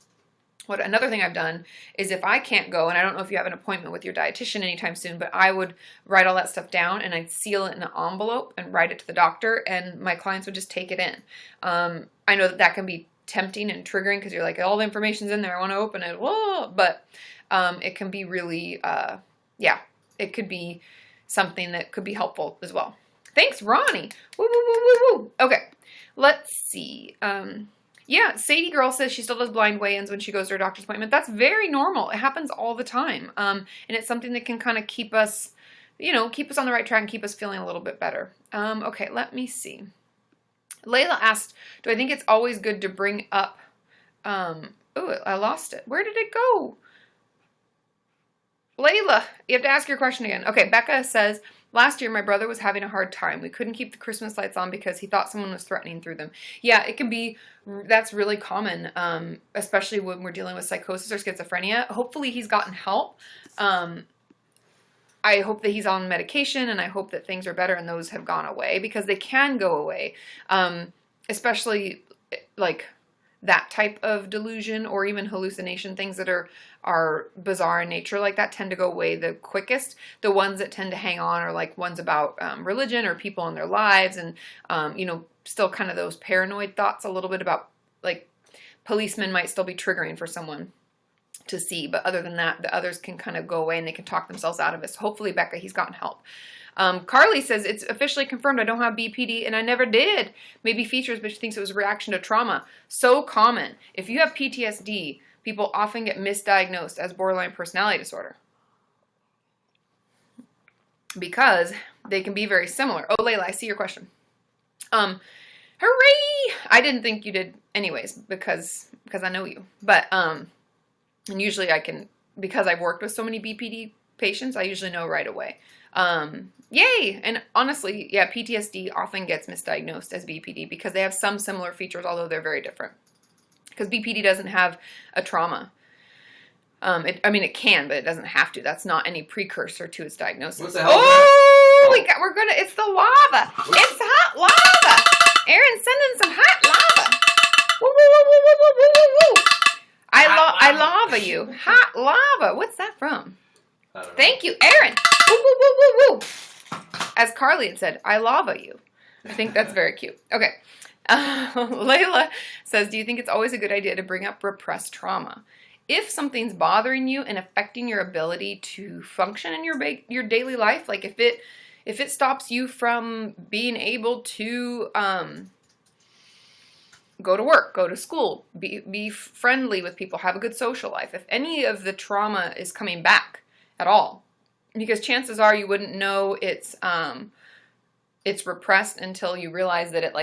A: another thing I've done is if I can't go, and I don't know if you have an appointment with your dietitian anytime soon, but I would write all that stuff down and I'd seal it in an envelope and write it to the doctor, and my clients would just take it in. I know that can be tempting and triggering because you're like, all the information's in there, I want to open it. Whoa! But it can be really, it could be something that could be helpful as well. Thanks, Ronnie. Woo, woo, woo, woo, woo. Okay, let's see. Yeah, Sadie Girl says she still does blind weigh-ins when she goes to her doctor's appointment. That's very normal. It happens all the time. And it's something that can kind of keep us on the right track and keep us feeling a little bit better. Okay, let me see. Layla asked, do I think it's always good to bring up, I lost it. Where did it go? Layla, you have to ask your question again. Okay, Becca says, last year my brother was having a hard time. We couldn't keep the Christmas lights on because he thought someone was threatening through them. Yeah, it can be, that's really common, especially when we're dealing with psychosis or schizophrenia. Hopefully he's gotten help. I hope that he's on medication, and I hope that things are better and those have gone away, because they can go away, especially like that type of delusion or even hallucination. Things that are bizarre in nature like that tend to go away the quickest. The ones that tend to hang on are like ones about religion or people in their lives, and still kind of those paranoid thoughts a little bit about, like, policemen might still be triggering for someone to see, but other than that, the others can kind of go away and they can talk themselves out of it. So hopefully, Becca, he's gotten help. Carly says, it's officially confirmed I don't have BPD, and I never did. Maybe features, but she thinks it was a reaction to trauma. So common. If you have PTSD, people often get misdiagnosed as borderline personality disorder, because they can be very similar. Oh, Layla, I see your question. Hooray! I didn't think you did anyways, because I know you. But, and usually I can, because I've worked with so many BPD patients, I usually know right away. Yay! And honestly, yeah, PTSD often gets misdiagnosed as BPD because they have some similar features, although they're very different. Because BPD doesn't have a trauma. It can, but it doesn't have to. That's not any precursor to its diagnosis.
B: What the hell?
A: It's the lava. It's hot lava. Aaron's sending some hot lava. Woo, woo, woo, woo, woo, woo, woo, woo. I lava you. Hot lava. What's that from?
B: I don't know.
A: Thank you, Aaron. Woo, woo, woo, woo, woo. As Carly had said, I lava you. I think that's very cute. Okay. Layla says, do you think it's always a good idea to bring up repressed trauma? If something's bothering you and affecting your ability to function in your daily life, like if it stops you from being able to go to work, go to school, be friendly with people, have a good social life, if any of the trauma is coming back at all, because chances are you wouldn't know it's repressed until you realize that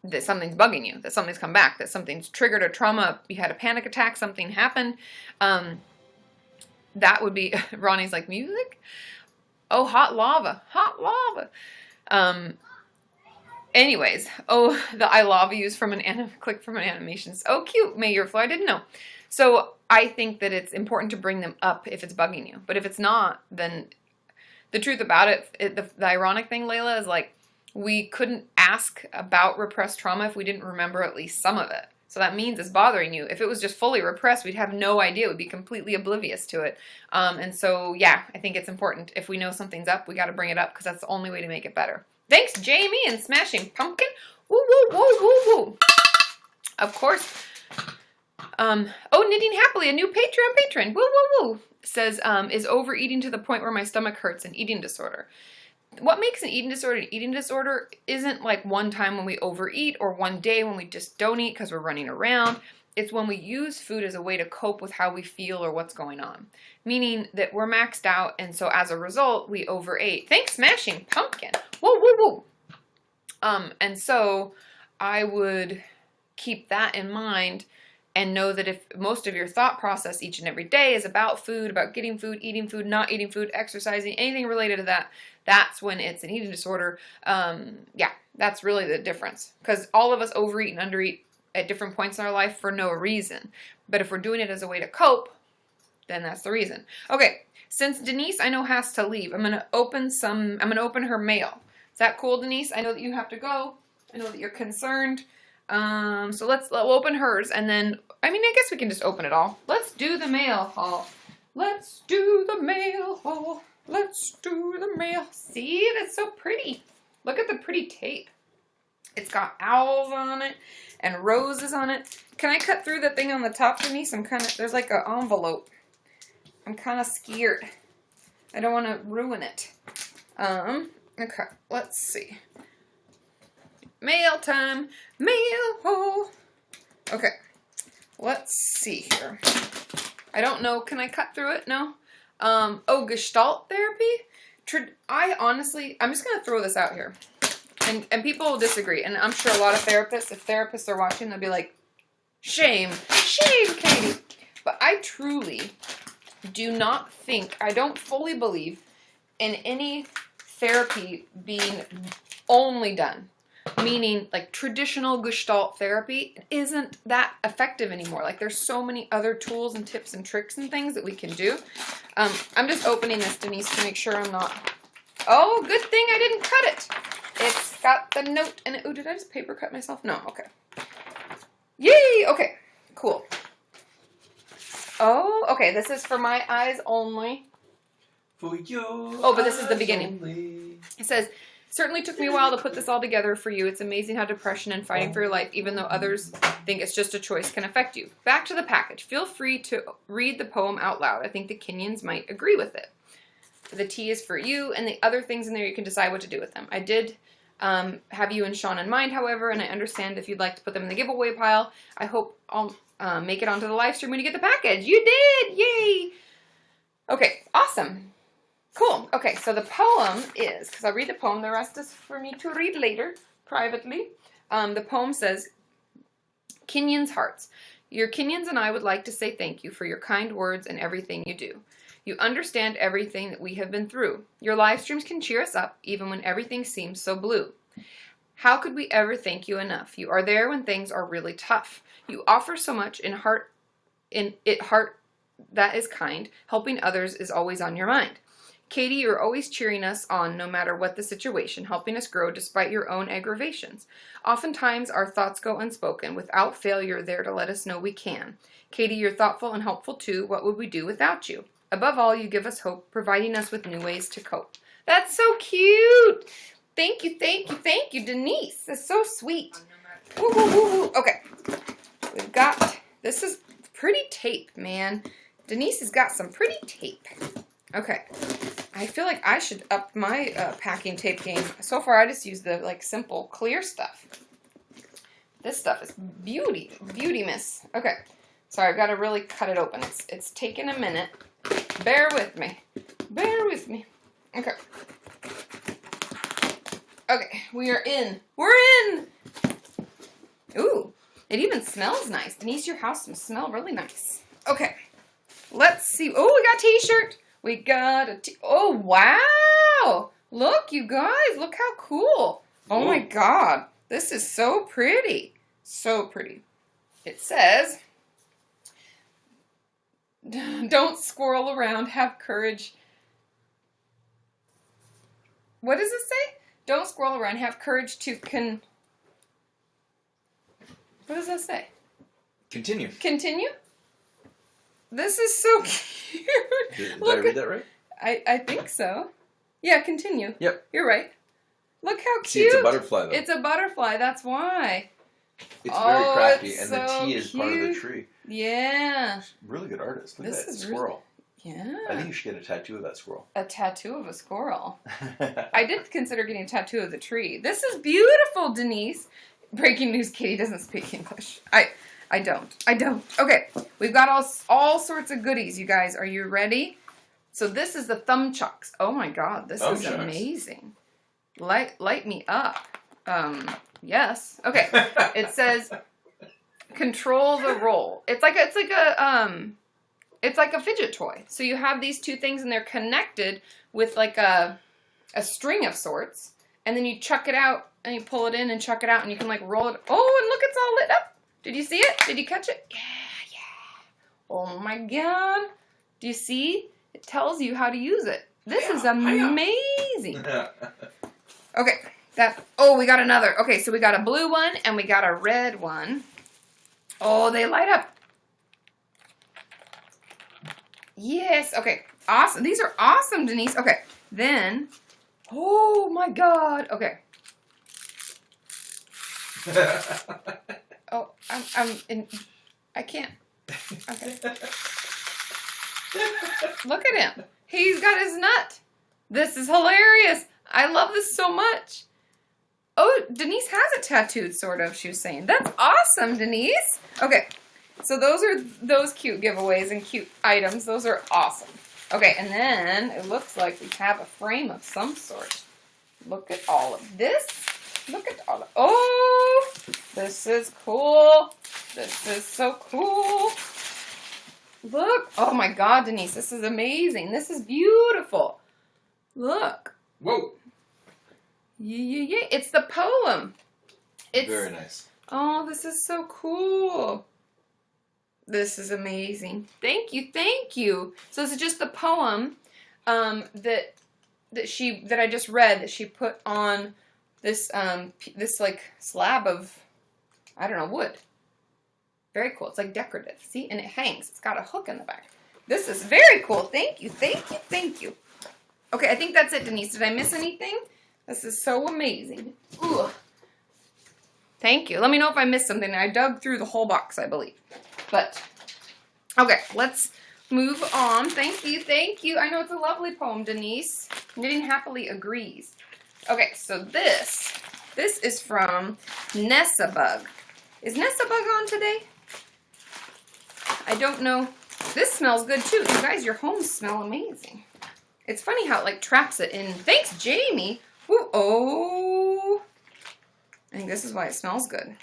A: that something's bugging you, that something's come back, that something's triggered a trauma, you had a panic attack, something happened. That would be, Ronnie's like, music? Oh, hot lava. Anyways, the I lava yous from click from an animation. Oh, cute, May Your Flow, I didn't know. So I think that it's important to bring them up if it's bugging you. But if it's not, then the truth about it, the ironic thing, Layla, is like, we couldn't ask about repressed trauma if we didn't remember at least some of it. So that means it's bothering you. If it was just fully repressed, we'd have no idea. We'd be completely oblivious to it. And so, yeah, I think it's important. If we know something's up, we got to bring it up because that's the only way to make it better. Thanks, Jamie and Smashing Pumpkin. Woo, woo, woo, woo, woo. Of course. Knitting Happily, a new Patreon patron. Woo, woo, woo. Says, is overeating to the point where my stomach hurts, an eating disorder. What makes an eating disorder an eating disorder isn't like one time when we overeat or one day when we just don't eat because we're running around. It's when we use food as a way to cope with how we feel or what's going on. Meaning that we're maxed out, and so as a result, we overate. Thanks, Smashing Pumpkin. Whoa, whoa, whoa. And so I would keep that in mind and know that if most of your thought process each and every day is about food, about getting food, eating food, not eating food, exercising, anything related to that, that's when it's an eating disorder. Yeah, that's really the difference. Because all of us overeat and undereat at different points in our life for no reason. But if we're doing it as a way to cope, then that's the reason. Okay, since Denise I know has to leave, I'm gonna open her mail. Is that cool, Denise? I know that you have to go. I know that you're concerned. So we'll open hers, and then, I guess we can just open it all. Let's do the mail haul. Let's do the mail haul. Let's do the mail. See, that's so pretty. Look at the pretty tape. It's got owls on it and roses on it. Can I cut through the thing on the top, Denise? There's like an envelope. I'm kind of scared. I don't want to ruin it. Okay, let's see. Mail time. Mail haul. Okay. Let's see here. I don't know. Can I cut through it? No? Gestalt therapy? I'm just going to throw this out here. And people will disagree. And I'm sure a lot of therapists, if therapists are watching, they'll be like, shame, Katie. But I truly do not think, I don't fully believe in any therapy being only done. Meaning, like, traditional Gestalt therapy isn't that effective anymore. Like, there's so many other tools and tips and tricks and things that we can do. I'm just opening this, Denise, to make sure I'm not... Oh, good thing I didn't cut it. It's got the note in it. Oh, did I just paper cut myself? No, okay. Yay! Okay, cool. Oh, okay, this is for my eyes only.
B: For your
A: but this is the beginning.
B: only.
A: It says... Certainly took me a while to put this all together for you. It's amazing how depression and fighting for your life, even though others think it's just a choice, can affect you. Back to the package. Feel free to read the poem out loud. I think the Kenyans might agree with it. The T is for you, and the other things in there you can decide what to do with them. I did have you and Sean in mind, however, and I understand if you'd like to put them in the giveaway pile. I hope I'll make it onto the live stream when you get the package. You did! Yay! Okay, awesome. Cool. Okay, so the poem is, because I'll read the poem, the rest is for me to read later, privately. The poem says, Kenyans' Hearts. Your Kenyans and I would like to say thank you for your kind words and everything you do. You understand everything that we have been through. Your live streams can cheer us up, even when everything seems so blue. How could we ever thank you enough? You are there when things are really tough. You offer so much in heart that is kind. Helping others is always on your mind. Katie, you're always cheering us on no matter what the situation, helping us grow despite your own aggravations. Oftentimes, our thoughts go unspoken. Without fail, you're there to let us know we can. Katie, you're thoughtful and helpful too. What would we do without you? Above all, you give us hope, providing us with new ways to cope. That's so cute! Thank you, Denise. That's so sweet. Woo, woo, woo, woo. Okay. We've got, this is pretty tape, man. Denise has got some pretty tape. Okay. I feel like I should up my packing tape game. So far, I just use the, like, simple, clear stuff. This stuff is beauty. Beauty miss. Okay. Sorry, I've got to really cut it open. It's taking a minute. Bear with me. Bear with me. Okay. Okay, we are in. We're in! Ooh, it even smells nice. Denise, your house must smell really nice. Okay. Let's see. Oh, we got a t-shirt. We got a oh, wow. Look, you guys. Look how cool. Oh, my God. This is so pretty. So pretty. It says, don't squirrel around. Have courage. What does it say? Don't squirrel around. Have courage to What does that say?
B: Continue.
A: Continue? This is so cute.
B: Did I read that right?
A: I think so. Yeah, continue.
B: Yep.
A: You're right. Look how cute.
B: See, it's a butterfly, though.
A: It's a butterfly, that's why.
B: It's very crafty,
A: it's
B: and
A: so
B: the T is part of the tree.
A: Yeah.
B: Really good artist. Look
A: This
B: at that
A: is
B: squirrel.
A: Yeah.
B: I think you should get a tattoo of that squirrel.
A: A tattoo of a squirrel. I did consider getting a tattoo of the tree. This is beautiful, Denise. Breaking news, Katie doesn't speak English. I don't. Okay, we've got all sorts of goodies, you guys. Are you ready? So this is the thumb chucks. Oh my God, this is amazing. Light me up. Yes. Okay. It says control the roll. It's like a fidget toy. So you have these two things and they're connected with like a string of sorts. And then you chuck it out and you pull it in and chuck it out and you can like roll it. Oh, and look, it's all lit up. Did you see it? Did you catch it? Yeah. Oh my God. Do you see? It tells you how to use it. This is amazing. Okay. We got another. Okay, so we got a blue one and we got a red one. Oh, they light up. Yes. Okay. Awesome. These are awesome, Denise. Okay. Then, oh my God. Okay. Oh, I can't. Okay. Look at him. He's got his nut. This is hilarious. I love this so much. Oh, Denise has it tattooed, sort of, she was saying. That's awesome, Denise. Okay, so those are those cute giveaways and cute items. Those are awesome. Okay, and then it looks like we have a frame of some sort. Look at all of this. Look at all of... Oh, this is cool. This is so cool. Look. Oh, my God, Denise. This is amazing. This is beautiful. Look.
B: Whoa.
A: Yeah. It's the poem. It's
B: very nice.
A: Oh, this is so cool. This is amazing. Thank you. So this is just the poem that I just read that she put on this this like slab of, I don't know, wood. Very cool. It's like decorative. See? And it hangs. It's got a hook in the back. This is very cool. Thank you. Okay, I think that's it, Denise. Did I miss anything? This is so amazing. Ooh. Thank you. Let me know if I missed something. I dug through the whole box, I believe. But, okay, let's move on. Thank you. I know it's a lovely poem, Denise. Knitting Happily agrees. Okay, so this is from Nessa Bug. Is Nessa Bug on today? I don't know. This smells good, too. You guys, your homes smell amazing. It's funny how it, like, traps it in. Thanks, Jamie. Ooh, oh. I think this is why it smells good.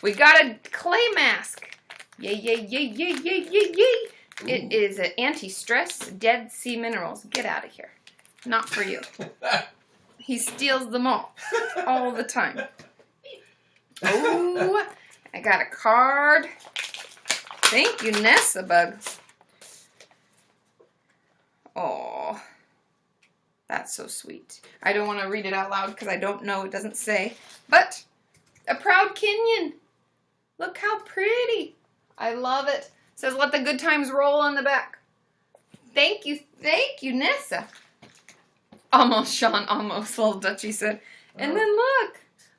A: We got a clay mask. Yay. It is an anti-stress Dead Sea Minerals. Get out of here. Not for you. He steals them all the time. Oh, I got a card. Thank you, Nessa Bug. Oh, that's so sweet. I don't want to read it out loud because I don't know. It doesn't say. But a proud Kenyan. Look how pretty. I love it. It says, let the good times roll on the back. Thank you, Nessa. Almost, Sean, almost, little Dutchie said. And then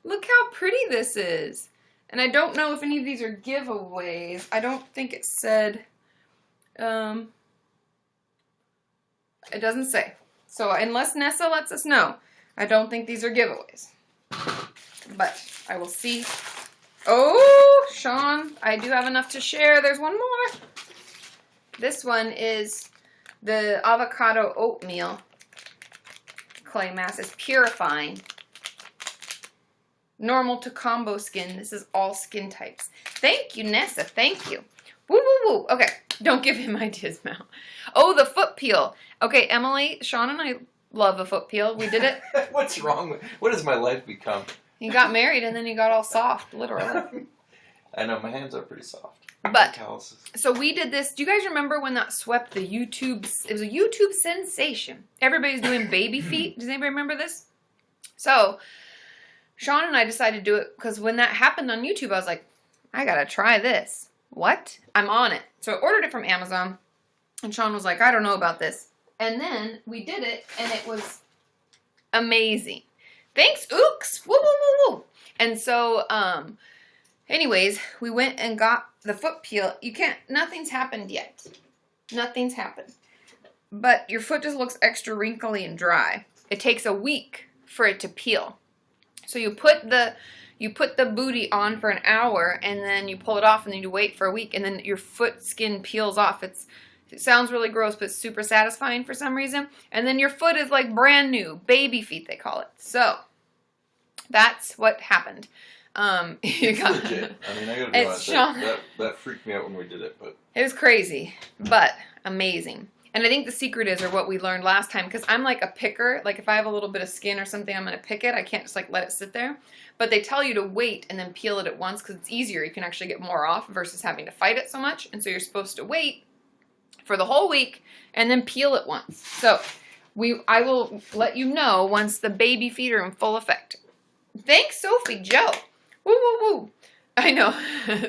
A: look how pretty this is. And I don't know if any of these are giveaways. I don't think it said, it doesn't say. So unless Nessa lets us know, I don't think these are giveaways. But I will see. Oh, Sean, I do have enough to share. There's one more. This one is the avocado oatmeal clay mask. It's purifying. Normal to combo skin. This is all skin types. Thank you, Nessa. Thank you. Woo. Okay, don't give him ideas, Mal. Oh, the foot peel. Okay, Emily, Sean and I love a foot peel. We did it.
B: What's wrong with... What has my life become?
A: He got married and then he got all soft, literally.
B: I know, my hands are pretty soft.
A: But, so we did this. Do you guys remember when that swept the YouTube? It was a YouTube sensation. Everybody's doing baby feet. Does anybody remember this? So, Sean and I decided to do it because when that happened on YouTube, I was like, I gotta try this. what? I'm on it. So I ordered it from Amazon, and Sean was like, I don't know about this. And then we did it, and it was amazing. Thanks, Ooks. Woo, woo, woo, woo. And so, anyways, we went and got the foot peel. Nothing's happened yet. Nothing's happened. But your foot just looks extra wrinkly and dry. It takes a week for it to peel. So you put the booty on for an hour, and then you pull it off, and then you wait for a week, and then your foot skin peels off. It sounds really gross, but it's super satisfying for some reason. And then your foot is like brand new, baby feet they call it. So that's what happened.
B: It's legit. I mean, I gotta be honest. That freaked me out when we did it, but
A: it was crazy, but amazing. And I think the secret is, or what we learned last time, because I'm like a picker. Like if I have a little bit of skin or something, I'm gonna pick it. I can't just like let it sit there. But they tell you to wait and then peel it at once because it's easier. You can actually get more off versus having to fight it so much. And so you're supposed to wait for the whole week and then peel it once. So I will let you know once the baby feet are in full effect. Thanks, Sophie Joe. Woo, woo, woo. I know.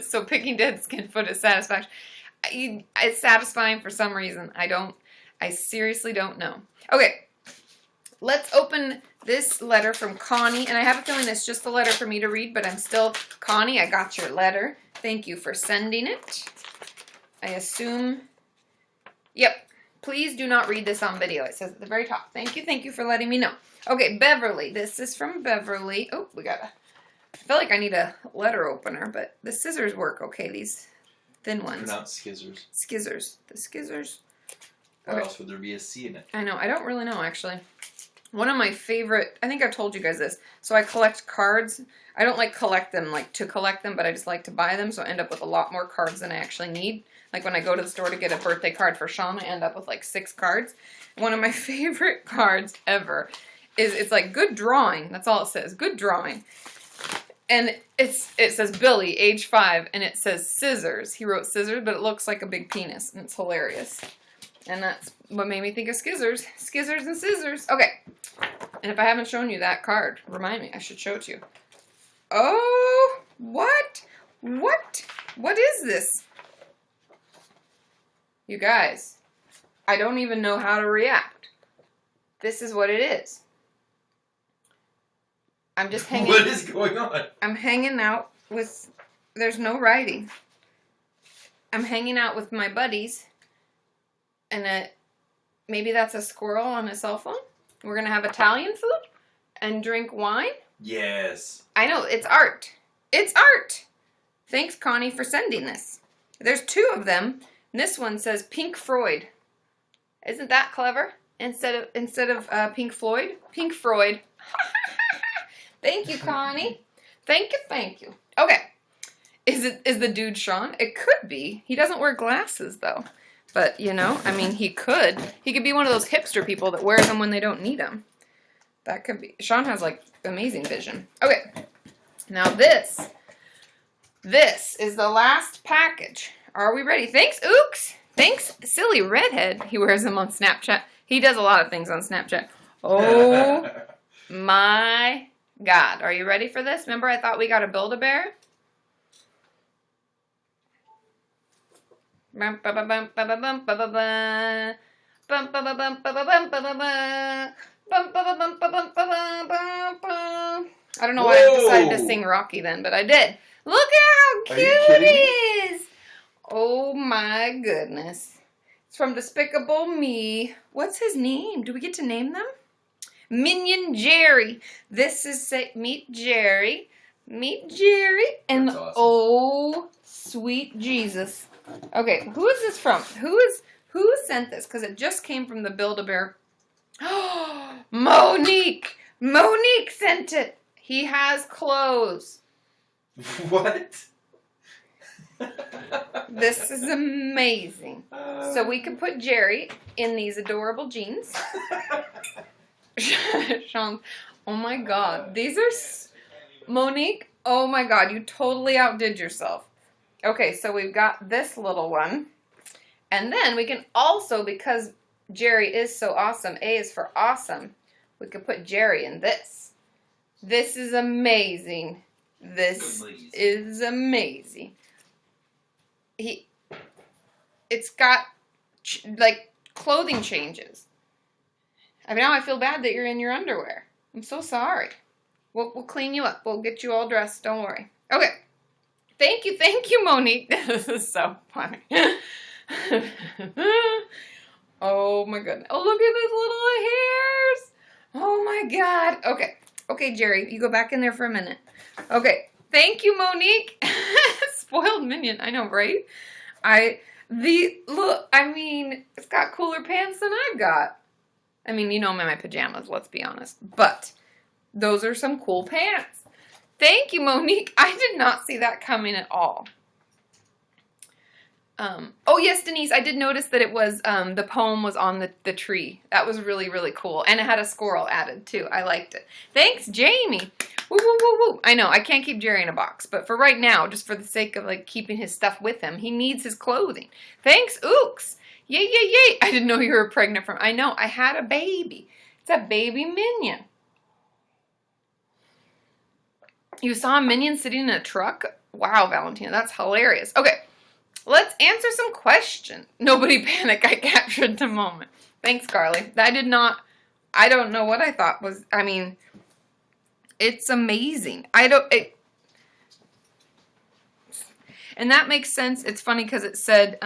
A: So picking dead skin foot is satisfaction. It's satisfying for some reason. I seriously don't know. Okay. Let's open this letter from Connie. And I have a feeling it's just a letter for me to read, but I'm still, Connie, I got your letter. Thank you for sending it. I assume, yep. Please do not read this on video. It says at the very top. Thank you for letting me know. Okay, Beverly. This is from Beverly. Oh, I feel like I need a letter opener, but the scissors work okay, these thin ones.
B: Pronounced skizzers.
A: Skizzers. The skizzers.
B: Why else would there be a C in it?
A: I know. I don't really know, actually. One of my favorite, I think I've told you guys this, so I collect cards. I don't like collect them, like to collect them, but I just like to buy them, so I end up with a lot more cards than I actually need. Like when I go to the store to get a birthday card for Sean, I end up with like 6 cards. One of my favorite cards ever is, it's like good drawing. That's all it says. Good drawing. And it says Billy, age 5, and it says scissors. He wrote scissors, but it looks like a big penis, and it's hilarious. And that's what made me think of skizzers. Skizzers and scissors. Okay. And if I haven't shown you that card, remind me. I should show it to you. Oh, what? What? What is this? You guys, I don't even know how to react. This is what it is. I'm just hanging.
B: What is going on?
A: I'm hanging out with, there's no writing. I'm hanging out with my buddies, and maybe that's a squirrel on a cell phone. We're going to have Italian food and drink wine.
B: Yes.
A: I know, it's art. It's art. Thanks, Connie, for sending this. There's 2 of them. And this one says Pink Floyd. Isn't that clever? Instead of Pink Floyd, Pink Floyd. Thank you, Connie. Thank you. Okay. Is the dude Sean? It could be. He doesn't wear glasses though. But, you know, I mean, he could be one of those hipster people that wears them when they don't need them. That could be. Sean has like amazing vision. Okay. Now this is the last package. Are we ready? Thanks, Ooks. Thanks, Silly Redhead. He wears them on Snapchat. He does a lot of things on Snapchat. Oh my God. Are you ready for this? Remember I thought we got to Build-A-Bear? I don't know why I decided to sing Rocky then, but I did. Look at how cute it is. Oh my goodness. It's from Despicable Me. What's his name? Do we get to name them? Minion Jerry. This is Meet Jerry. Meet Jerry. And awesome. Oh, sweet Jesus. Okay, who is this from? Who sent this? Because it just came from the Build-A-Bear. Oh, Monique! Monique sent it. He has clothes.
B: What?
A: This is amazing. So we could put Jerry in these adorable jeans. Sean, oh my God. These are... Monique, oh my God, you totally outdid yourself. Okay, so we've got this little one. And then we can also, because Jerry is so awesome, A is for awesome, we could put Jerry in this. This is amazing. This is amazing. it's got like clothing changes. I mean, now I feel bad that you're in your underwear. I'm so sorry. We'll clean you up. We'll get you all dressed. Don't worry. Okay. Thank you, Monique. This is so funny. Oh my goodness. Oh, look at these little hairs. Oh my God. Okay, Jerry, you go back in there for a minute. Okay. Thank you, Monique. Spoiled minion. I know, right? It's got cooler pants than I've got. I mean, you know I'm in my pajamas, let's be honest. But those are some cool pants. Thank you, Monique. I did not see that coming at all. Oh, yes, Denise, I did notice that it was, the poem was on the tree. That was really, really cool. And it had a squirrel added, too. I liked it. Thanks, Jamie. Woo, woo, woo, woo. I know, I can't keep Jerry in a box. But for right now, just for the sake of, like, keeping his stuff with him, he needs his clothing. Thanks, Ooks. Yay, yay, yay. I didn't know you were pregnant from, I know, I had a baby. It's a baby minion. You saw a minion sitting in a truck? Wow, Valentina, that's hilarious. Okay. Let's answer some questions. Nobody panic. I captured the moment. Thanks, Carly. I don't know what I thought was, it's amazing. And that makes sense. It's funny because it said,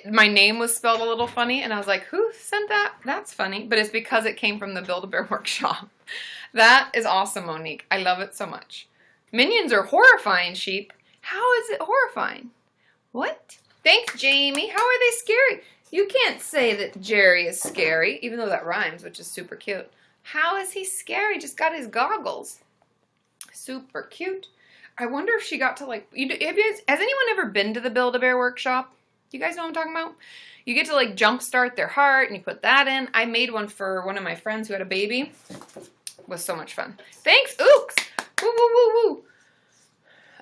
A: my name was spelled a little funny, and I was like, who sent that? That's funny. But it's because it came from the Build-A-Bear workshop. That is awesome, Monique. I love it so much. Minions are horrifying, sheep. How is it horrifying? What? Thanks, Jamie. How are they scary? You can't say that Jerry is scary, even though that rhymes, which is super cute. How is he scary? Just got his goggles. Super cute. I wonder if she got to, like, has anyone ever been to the Build-A-Bear workshop? You guys know what I'm talking about? You get to, like, jumpstart their heart, and you put that in. I made one for one of my friends who had a baby. It was so much fun. Thanks, Ooks. Woo, woo, woo, woo.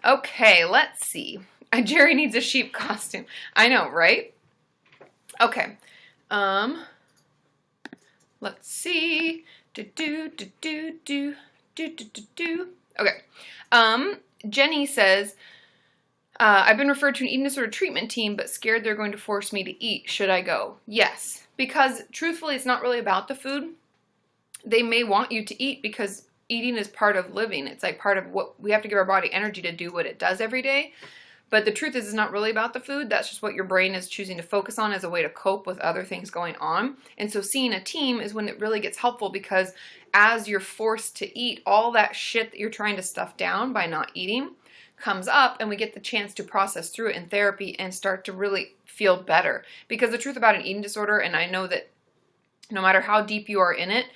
A: Okay, let's see. Jerry needs a sheep costume. I know, right? Okay. Let's see. Okay. Jenny says, I've been referred to an eating disorder treatment team, but scared they're going to force me to eat. Should I go? Yes. Because truthfully, it's not really about the food. They may want you to eat because eating is part of living. It's like part of what we have to give our body energy to do what it does every day. But the truth is, it's not really about the food. That's just what your brain is choosing to focus on as a way to cope with other things going on. And so seeing a team is when it really gets helpful, because as you're forced to eat, all that shit that you're trying to stuff down by not eating comes up, and we get the chance to process through it in therapy and start to really feel better. Because the truth about an eating disorder, and I know that no matter how deep you are in it,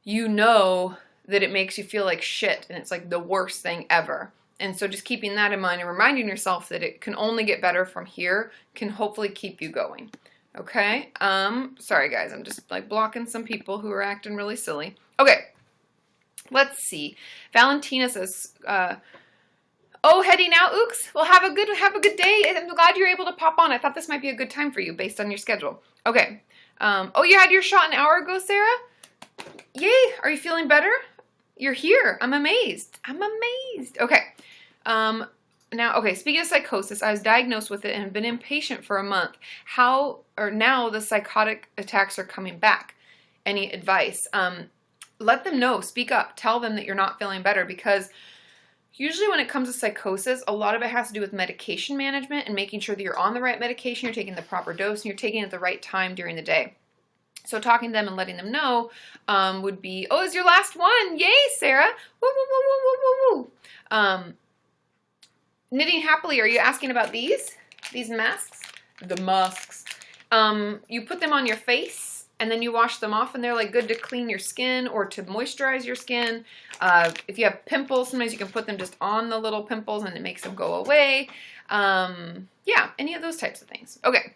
A: you know that it makes you feel like shit, and it's like the worst thing ever. And so just keeping that in mind and reminding yourself that it can only get better from here can hopefully keep you going. Okay? Sorry guys, I'm just like blocking some people who are acting really silly. Okay. Let's see. Valentina says, heading out, Ooks. Well, have a good day. I'm glad you're able to pop on. I thought this might be a good time for you based on your schedule. Okay. You had your shot an hour ago, Sarah? Yay! Are you feeling better? You're here. I'm amazed. Okay. Speaking of psychosis, I was diagnosed with it and have been inpatient for a month. Now the psychotic attacks are coming back. Any advice? Let them know. Speak up. Tell them that you're not feeling better, because usually when it comes to psychosis, a lot of it has to do with medication management and making sure that you're on the right medication, you're taking the proper dose, and you're taking it at the right time during the day. So talking to them and letting them know would be, it's your last one. Yay, Sarah. Woo, woo, woo, woo, woo, woo, woo. Knitting happily, are you asking about these masks? The masks. You put them on your face and then you wash them off, and they're like good to clean your skin or to moisturize your skin. If you have pimples, sometimes you can put them just on the little pimples and it makes them go away. Any of those types of things. Okay.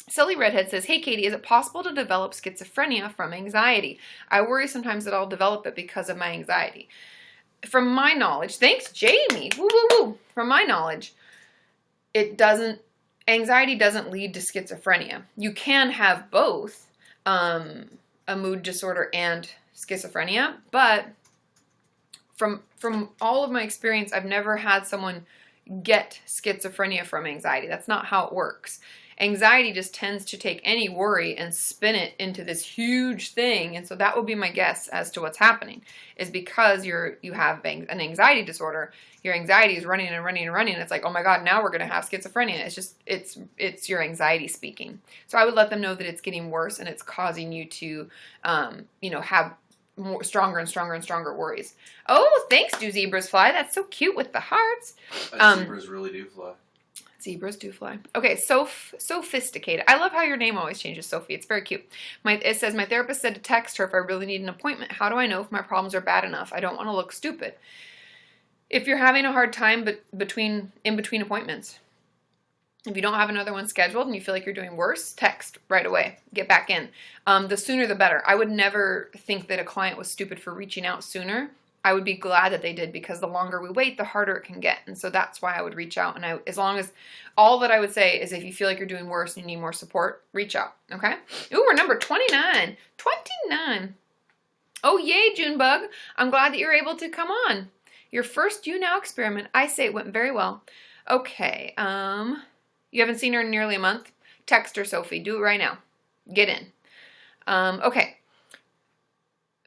A: Silly Redhead says, hey, Katie, is it possible to develop schizophrenia from anxiety? I worry sometimes that I'll develop it because of my anxiety. From my knowledge, thanks, Jamie. Woo, woo, woo. From my knowledge, anxiety doesn't lead to schizophrenia. You can have both, a mood disorder and schizophrenia, but from all of my experience, I've never had someone get schizophrenia from anxiety. That's not how it works. Anxiety just tends to take any worry and spin it into this huge thing. And so that would be my guess as to what's happening, is because you have an anxiety disorder. Your anxiety is running and running and running. And it's like, oh my God, now we're going to have schizophrenia. It's just, it's your anxiety speaking. So I would let them know that it's getting worse and it's causing you to, have more stronger and stronger and stronger worries. Oh, thanks, do zebras fly? That's so cute with the hearts.
B: Zebras really do fly.
A: Zebras do fly. Okay, sophisticated. I love how your name always changes, Sophie. It's very cute. It says, my therapist said to text her if I really need an appointment. How do I know if my problems are bad enough? I don't want to look stupid. If you're having a hard time in between appointments, if you don't have another one scheduled and you feel like you're doing worse, text right away. Get back in. The sooner the better. I would never think that a client was stupid for reaching out sooner. I would be glad that they did, because the longer we wait, the harder it can get. And so that's why I would reach out. And as long as all that I would say is if you feel like you're doing worse and you need more support, reach out. Okay? Ooh, we're number 29. 29. Oh, yay, Junebug. I'm glad that you're able to come on. Your first YouNow experiment. I say it went very well. Okay. You haven't seen her in nearly a month? Text her, Sophie. Do it right now. Get in. Okay.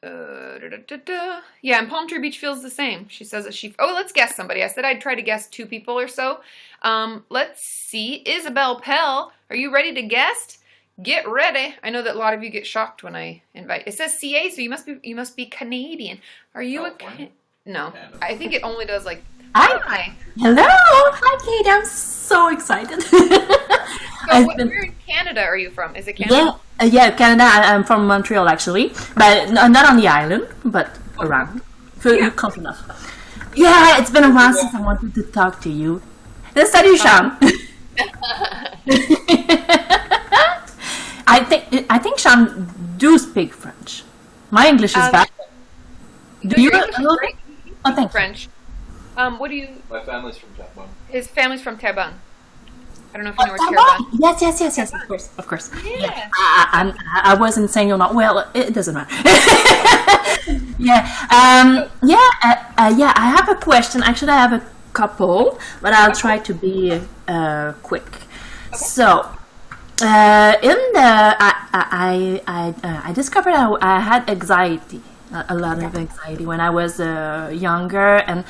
A: Yeah, and Palm Tree Beach feels the same. She says that oh, let's guess somebody. I said I'd try to guess 2 people or so. Let's see. Isabel Pell, are you ready to guess? Get ready. I know that a lot of you get shocked when I invite. It says CA, so you must be Canadian. Are you No. I think it only does like
C: Hi. Hello. Hi, Kate. I'm so excited.
A: Where in Canada are you from? Is it Canada?
C: Yeah, Canada. I'm from Montreal, actually, but not on the island, but around. Close enough. Yeah, it's been a while since I wanted to talk to you. Salut, Sean. I think Sean do speak French. My English is bad.
A: Do you?
C: Oh, thank
A: French. What do you?
B: My family's from Terrebonne.
A: His family's from Terrebonne. I don't know if you know where Terrebonne.
C: Yes. Of course.
A: Yeah.
C: I wasn't saying you're not. Well, it doesn't matter. Yeah. I have a question. Actually, I have a couple, but I'll try to be quick. Okay. So, I discovered I had anxiety, a lot of anxiety when I was younger, and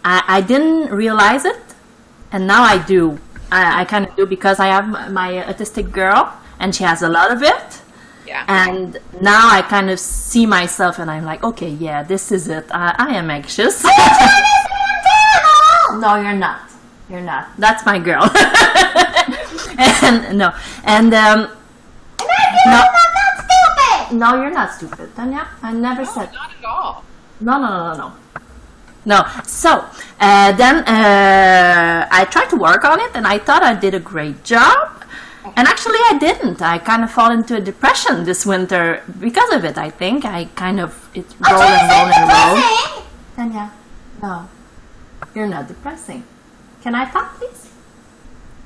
C: I didn't realize it, and now I do. I kind of do, because I have my autistic girl, and she has a lot of it.
A: Yeah.
C: And now I kind of see myself, and I'm like, okay, yeah, this is it. I am anxious. No, you're not. You're not. That's my girl. And no, and no, stupid. No, you're not stupid, Tanya. I never said.
A: Not at all.
C: No. So then I tried to work on it, and I thought I did a great job. And actually, I didn't. I kind of fall into a depression this winter because of it. I think I kind of roll. Tanya, no, you're not depressing. Can I talk, please?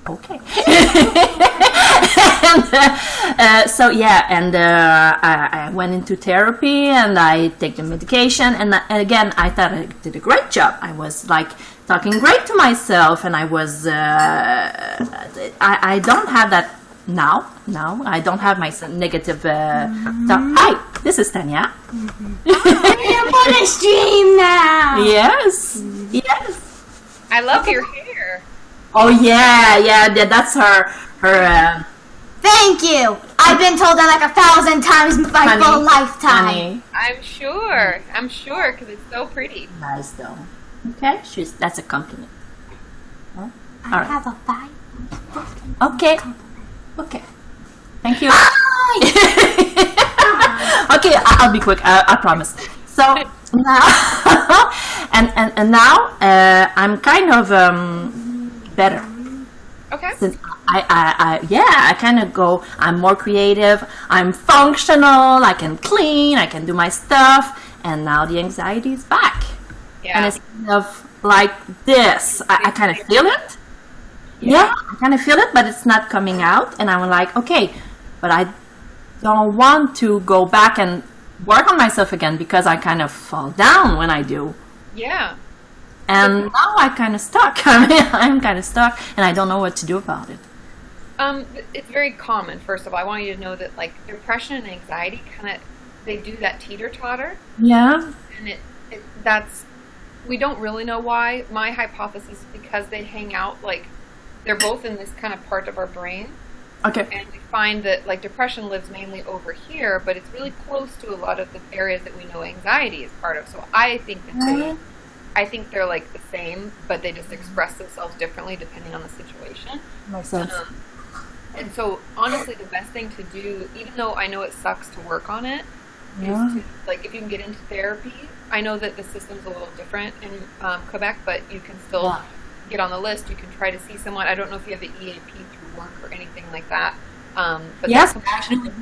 C: Okay. And, I went into therapy, and I take the medication, and again I thought I did a great job. I was like talking great to myself, and I was I don't have that now. I don't have my negative thought. Hi, this is Tanya.
D: You're on a stream now.
C: Yes.
A: I love your hair.
C: Oh yeah, that's her.
D: Thank you. I've been told that like 1,000 times my full lifetime.
A: I'm sure, because it's so pretty.
C: Nice though. Okay, that's a compliment. Huh?
D: I have a 5.
C: Okay. Thank you. Okay, I'll be quick. I promise. So now, and now I'm kind of better.
A: Okay.
C: Since I kind of go, I'm more creative, I'm functional, I can clean, I can do my stuff, and now the anxiety is back.
A: Yeah.
C: And it's kind of like this. I kind of feel it. Yeah, I kind of feel it, but it's not coming out. And I'm like, okay, but I don't want to go back and work on myself again, because I kind of fall down when I do.
A: Yeah.
C: And now I'm kind of stuck. I mean, I'm kind of stuck, and I don't know what to do about it.
A: It's very common. First of all, I want you to know that like depression and anxiety they do that teeter-totter.
C: Yeah.
A: And that's we don't really know why. My hypothesis is because they hang out, like they're both in this kind of part of our brain.
C: Okay.
A: And we find that like depression lives mainly over here, but it's really close to a lot of the areas that we know anxiety is part of. So I think that they're like the same, but they just express themselves differently depending on the situation.
C: Makes sense.
A: And so honestly, the best thing to do, even though I know it sucks to work on it, is to, like, if you can get into therapy. I know that the system's a little different in Quebec, but you can still get on the list. You can try to see someone. I don't know if you have the EAP through work or anything like that. But
C: yes, actually.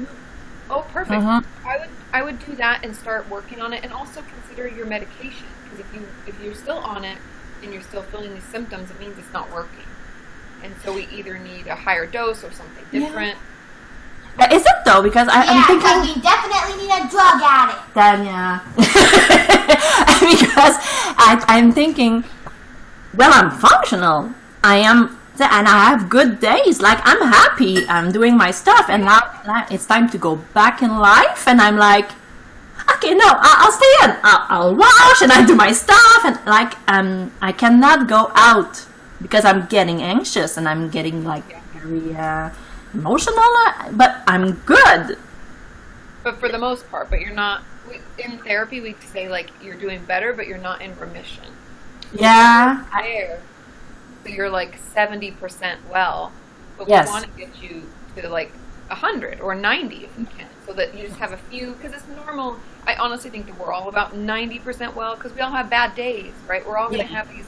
A: Oh, perfect. I would do that and start working on it, and also consider your medication, because if you're still on it and you're still feeling these symptoms, it means it's not working. And so we either need a higher dose or something different.
C: Yeah. Is it though? Because I'm thinking
D: we definitely need a drug addict.
C: Then because I'm thinking, well, I'm functional. I am, and I have good days. Like I'm happy. I'm doing my stuff, and now it's time to go back in life. And I'm like, okay, no, I'll stay in. I'll wash and I do my stuff, and like I cannot go out because I'm getting anxious and I'm getting like very emotional. But I'm good.
A: But for the most part, but you're not. In therapy, we say like you're doing better, but you're not in remission.
C: Yeah.
A: So you're like 70% well, but we want to get you to like 100 or 90 if we can, so that you just have a few, because it's normal. I honestly think that we're all about 90% well, because we all have bad days, right? We're all going to have these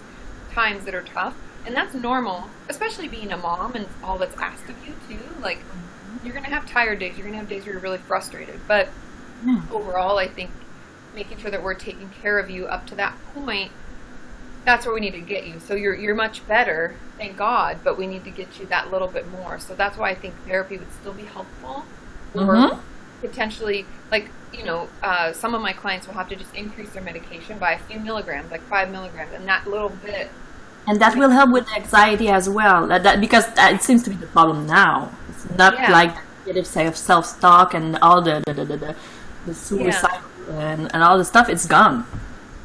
A: times that are tough, and that's normal, especially being a mom and all that's asked of you too. Like you're going to have tired days, you're going to have days where you're really frustrated, but overall I think making sure that we're taking care of you up to that point, that's where we need to get you. So you're much better, thank God, but we need to get you that little bit more. So that's why I think therapy would still be helpful. Or potentially, like, some of my clients will have to just increase their medication by a few milligrams, like 5 milligrams, and that little bit.
C: And that will help with anxiety as well, because it seems to be the problem now. It's not like negative self-talk and all the suicide and all the stuff. It's gone.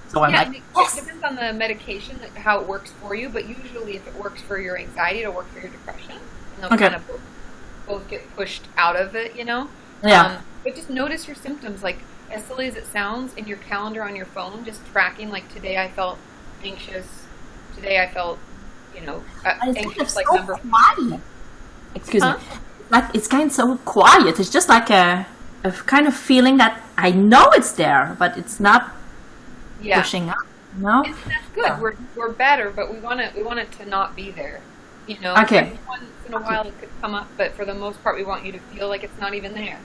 C: So I'm like,
A: it depends on the medication, how it works for you, but usually if it works for your anxiety, it'll work for your depression. And they'll kind of both get pushed out of it,
C: Yeah.
A: But just notice your symptoms, like as silly as it sounds, in your calendar on your phone, just tracking, like today I felt anxious, today I felt, anxious, like number 5.
C: Excuse me. Like it's kind of so quiet. It's just like a kind of feeling that I know it's there, but it's not pushing up. No,
A: and that's good. We're better, but we want it to not be there.
C: Okay.
A: Once in a while it could come up, but for the most part, we want you to feel like it's not even there.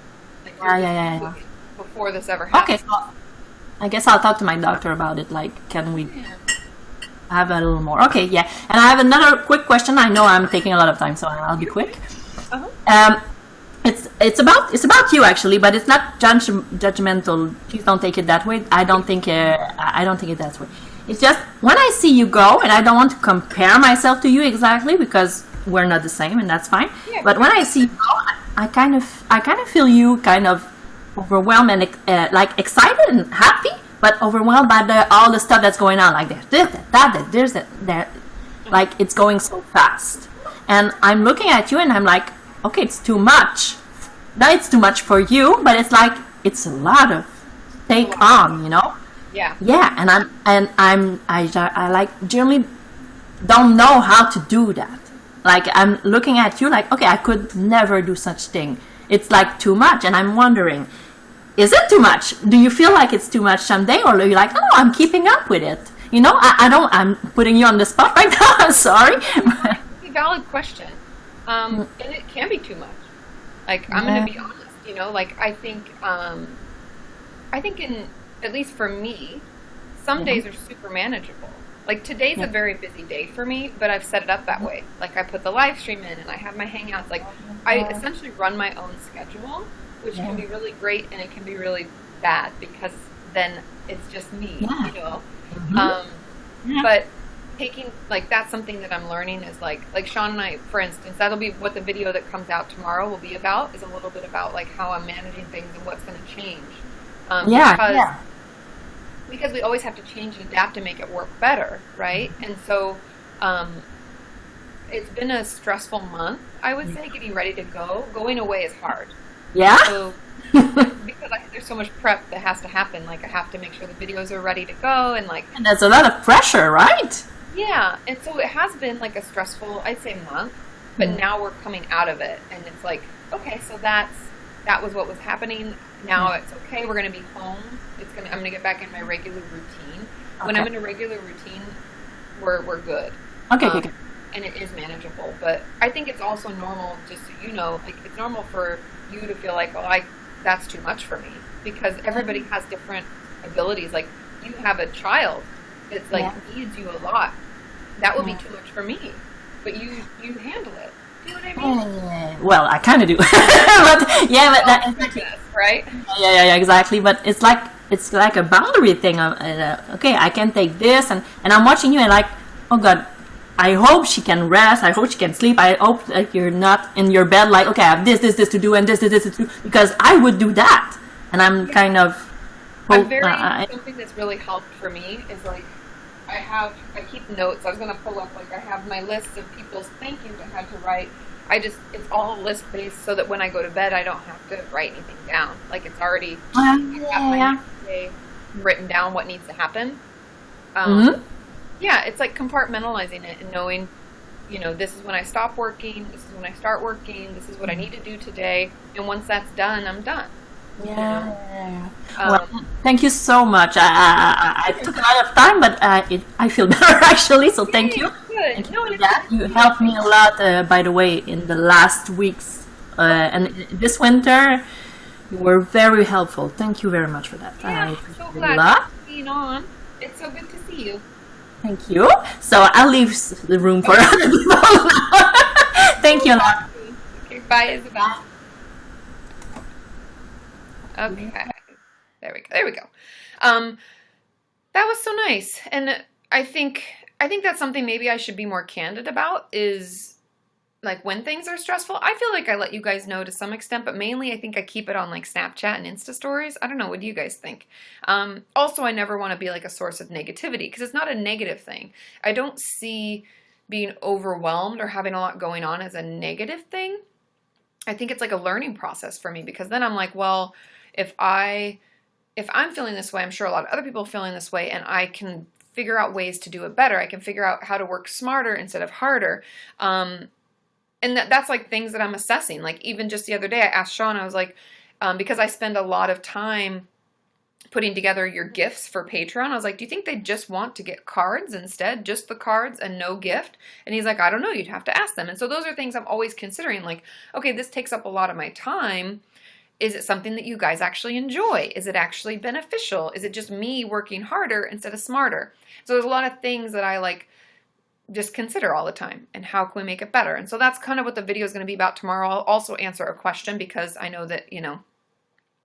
A: Like
C: yeah.
A: Before this ever happened.
C: Okay, so I guess I'll talk to my doctor about it. Like, can we have a little more? Okay, yeah. And I have another quick question. I know I'm taking a lot of time, so I'll be quick. It's about you actually, but it's not judgmental. Please don't take it that way. I don't think it that way. It's just when I see you go, and I don't want to compare myself to you exactly because we're not the same, and that's fine. Yeah, but when I see you go, I kind of feel you kind of overwhelmed and like excited and happy, but overwhelmed by all the stuff that's going on. Like there's that, like it's going so fast, and I'm looking at you, and I'm like, okay, it's too much. Now it's too much for you, but it's like it's a lot of take on,
A: Yeah.
C: Yeah, and I like generally don't know how to do that. Like I'm looking at you like, okay, I could never do such thing. It's like too much, and I'm wondering, is it too much? Do you feel like it's too much someday, or are you like, oh, I'm keeping up with it? I'm putting you on the spot right now. I'm sorry.
A: It's a valid question. And it can be too much. Like, I'm going to be honest, like, I think in, at least for me, some days are super manageable. Like, today's a very busy day for me, but I've set it up that way. Like, I put the live stream in, and I have my hangouts. Like, I essentially run my own schedule, which can be really great, and it can be really bad, because then it's just me, But taking, like, that's something that I'm learning is like Sean and I, for instance, that'll be what the video that comes out tomorrow will be about, is a little bit about like how I'm managing things and what's going to change. Because we always have to change and adapt to make it work better, right? And so it's been a stressful month, I would say, getting ready to go. Going away is hard.
C: Yeah?
A: So, because there's so much prep that has to happen. Like, I have to make sure the videos are ready to go, and like...
C: And there's a lot of pressure, right?
A: Yeah, and so it has been like a stressful, I'd say, month, but now we're coming out of it, and it's like, okay, so that was what was happening. Now it's okay, we're going to be home. I'm going to get back in my regular routine. Okay. When I'm in a regular routine, we're good.
C: Okay, okay.
A: And it is manageable, but I think it's also normal, just so you know, like, it's normal for you to feel like, oh, that's too much for me, because everybody has different abilities. Like, you have a child that's like needs you a lot. That would be too much for me, but you handle it. Do you know what I mean?
C: Well, I kind of do, but
A: right?
C: Yeah, exactly. But it's like a boundary thing. Okay, I can take this, and I'm watching you, and like, oh God, I hope she can rest. I hope she can sleep. I hope that you're not in your bed like, okay, I have this to do, and this to do, because I would do that, and I'm kind of.
A: Something that's really helped for me is like, I keep notes. I was going to pull up, like, I have my list of people's thank yous I had to write. It's all list based, so that when I go to bed, I don't have to write anything down. Like, it's already written down what needs to happen. Yeah, it's like compartmentalizing it and knowing, this is when I stop working, this is when I start working, this is what I need to do today, and once that's done, I'm done.
C: Yeah. Well, thank you so much. I took a lot of time, but I feel better actually. So thank you.
A: Good.
C: Thank you for that. You helped me a lot, by the way, in the last weeks and this winter. You were very helpful. Thank you very much for that.
A: Yeah, I'm so glad for being on. It's so good to see you.
C: Thank you. So I'll leave the room for other people. Thank you a lot.
A: Okay, bye, Isabel. Okay, there we go. That was so nice, and I think that's something maybe I should be more candid about, is like when things are stressful. I feel like I let you guys know to some extent, but mainly I think I keep it on like Snapchat and Insta stories. I don't know, what do you guys think? Also, I never want to be like a source of negativity, because it's not a negative thing. I don't see being overwhelmed or having a lot going on as a negative thing. I think it's like a learning process for me, because then I'm like, well, if I'm feeling this way, I'm sure a lot of other people are feeling this way, and I can figure out ways to do it better. I can figure out how to work smarter instead of harder. And that's like things that I'm assessing. Like, even just the other day, I asked Sean, I was like, because I spend a lot of time putting together your gifts for Patreon, I was like, do you think they just want to get cards instead? Just the cards and no gift? And he's like, I don't know, you'd have to ask them. And so those are things I'm always considering. Like, okay, this takes up a lot of my time. Is it something that you guys actually enjoy? Is it actually beneficial? Is it just me working harder instead of smarter? So there's a lot of things that I like just consider all the time, and how can we make it better? And so that's kind of what the video is going to be about tomorrow. I'll also answer a question, because I know that,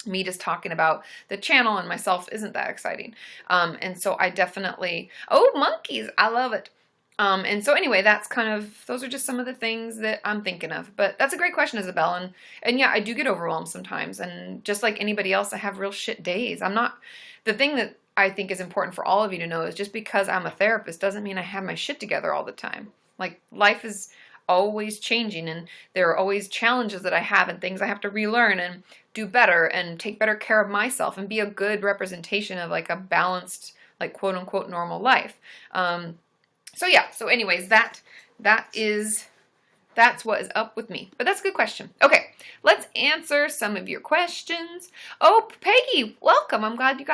A: me just talking about the channel and myself isn't that exciting. And so I definitely, monkeys, I love it. And so anyway, those are just some of the things that I'm thinking of. But that's a great question, Isabel. And yeah, I do get overwhelmed sometimes. And just like anybody else, I have real shit days. The thing that I think is important for all of you to know is, just because I'm a therapist doesn't mean I have my shit together all the time. Like, life is always changing, and there are always challenges that I have and things I have to relearn and do better and take better care of myself and be a good representation of like a balanced, like, quote unquote normal life. So yeah, so anyways, that's what is up with me. But that's a good question. Okay, let's answer some of your questions. Oh, Peggy, welcome. I'm glad you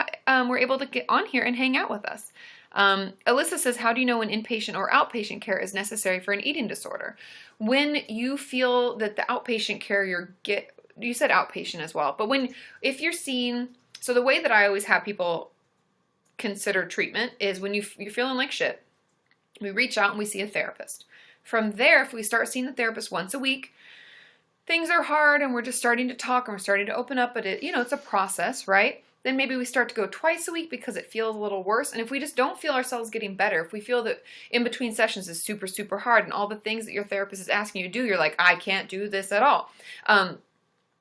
A: were able to get on here and hang out with us. Alyssa says, how do you know when inpatient or outpatient care is necessary for an eating disorder? When you feel that the outpatient care you said outpatient as well, but if you're seeing, so the way that I always have people consider treatment is when you're feeling like shit, we reach out and we see a therapist. From there, if we start seeing the therapist once a week, things are hard and we're just starting to talk and we're starting to open up, but it's a process, right? then maybe we start to go twice a week because it feels a little worse. And if we just don't feel ourselves getting better, if we feel that in between sessions is super, super hard and all the things that your therapist is asking you to do, you're like, I can't do this at all.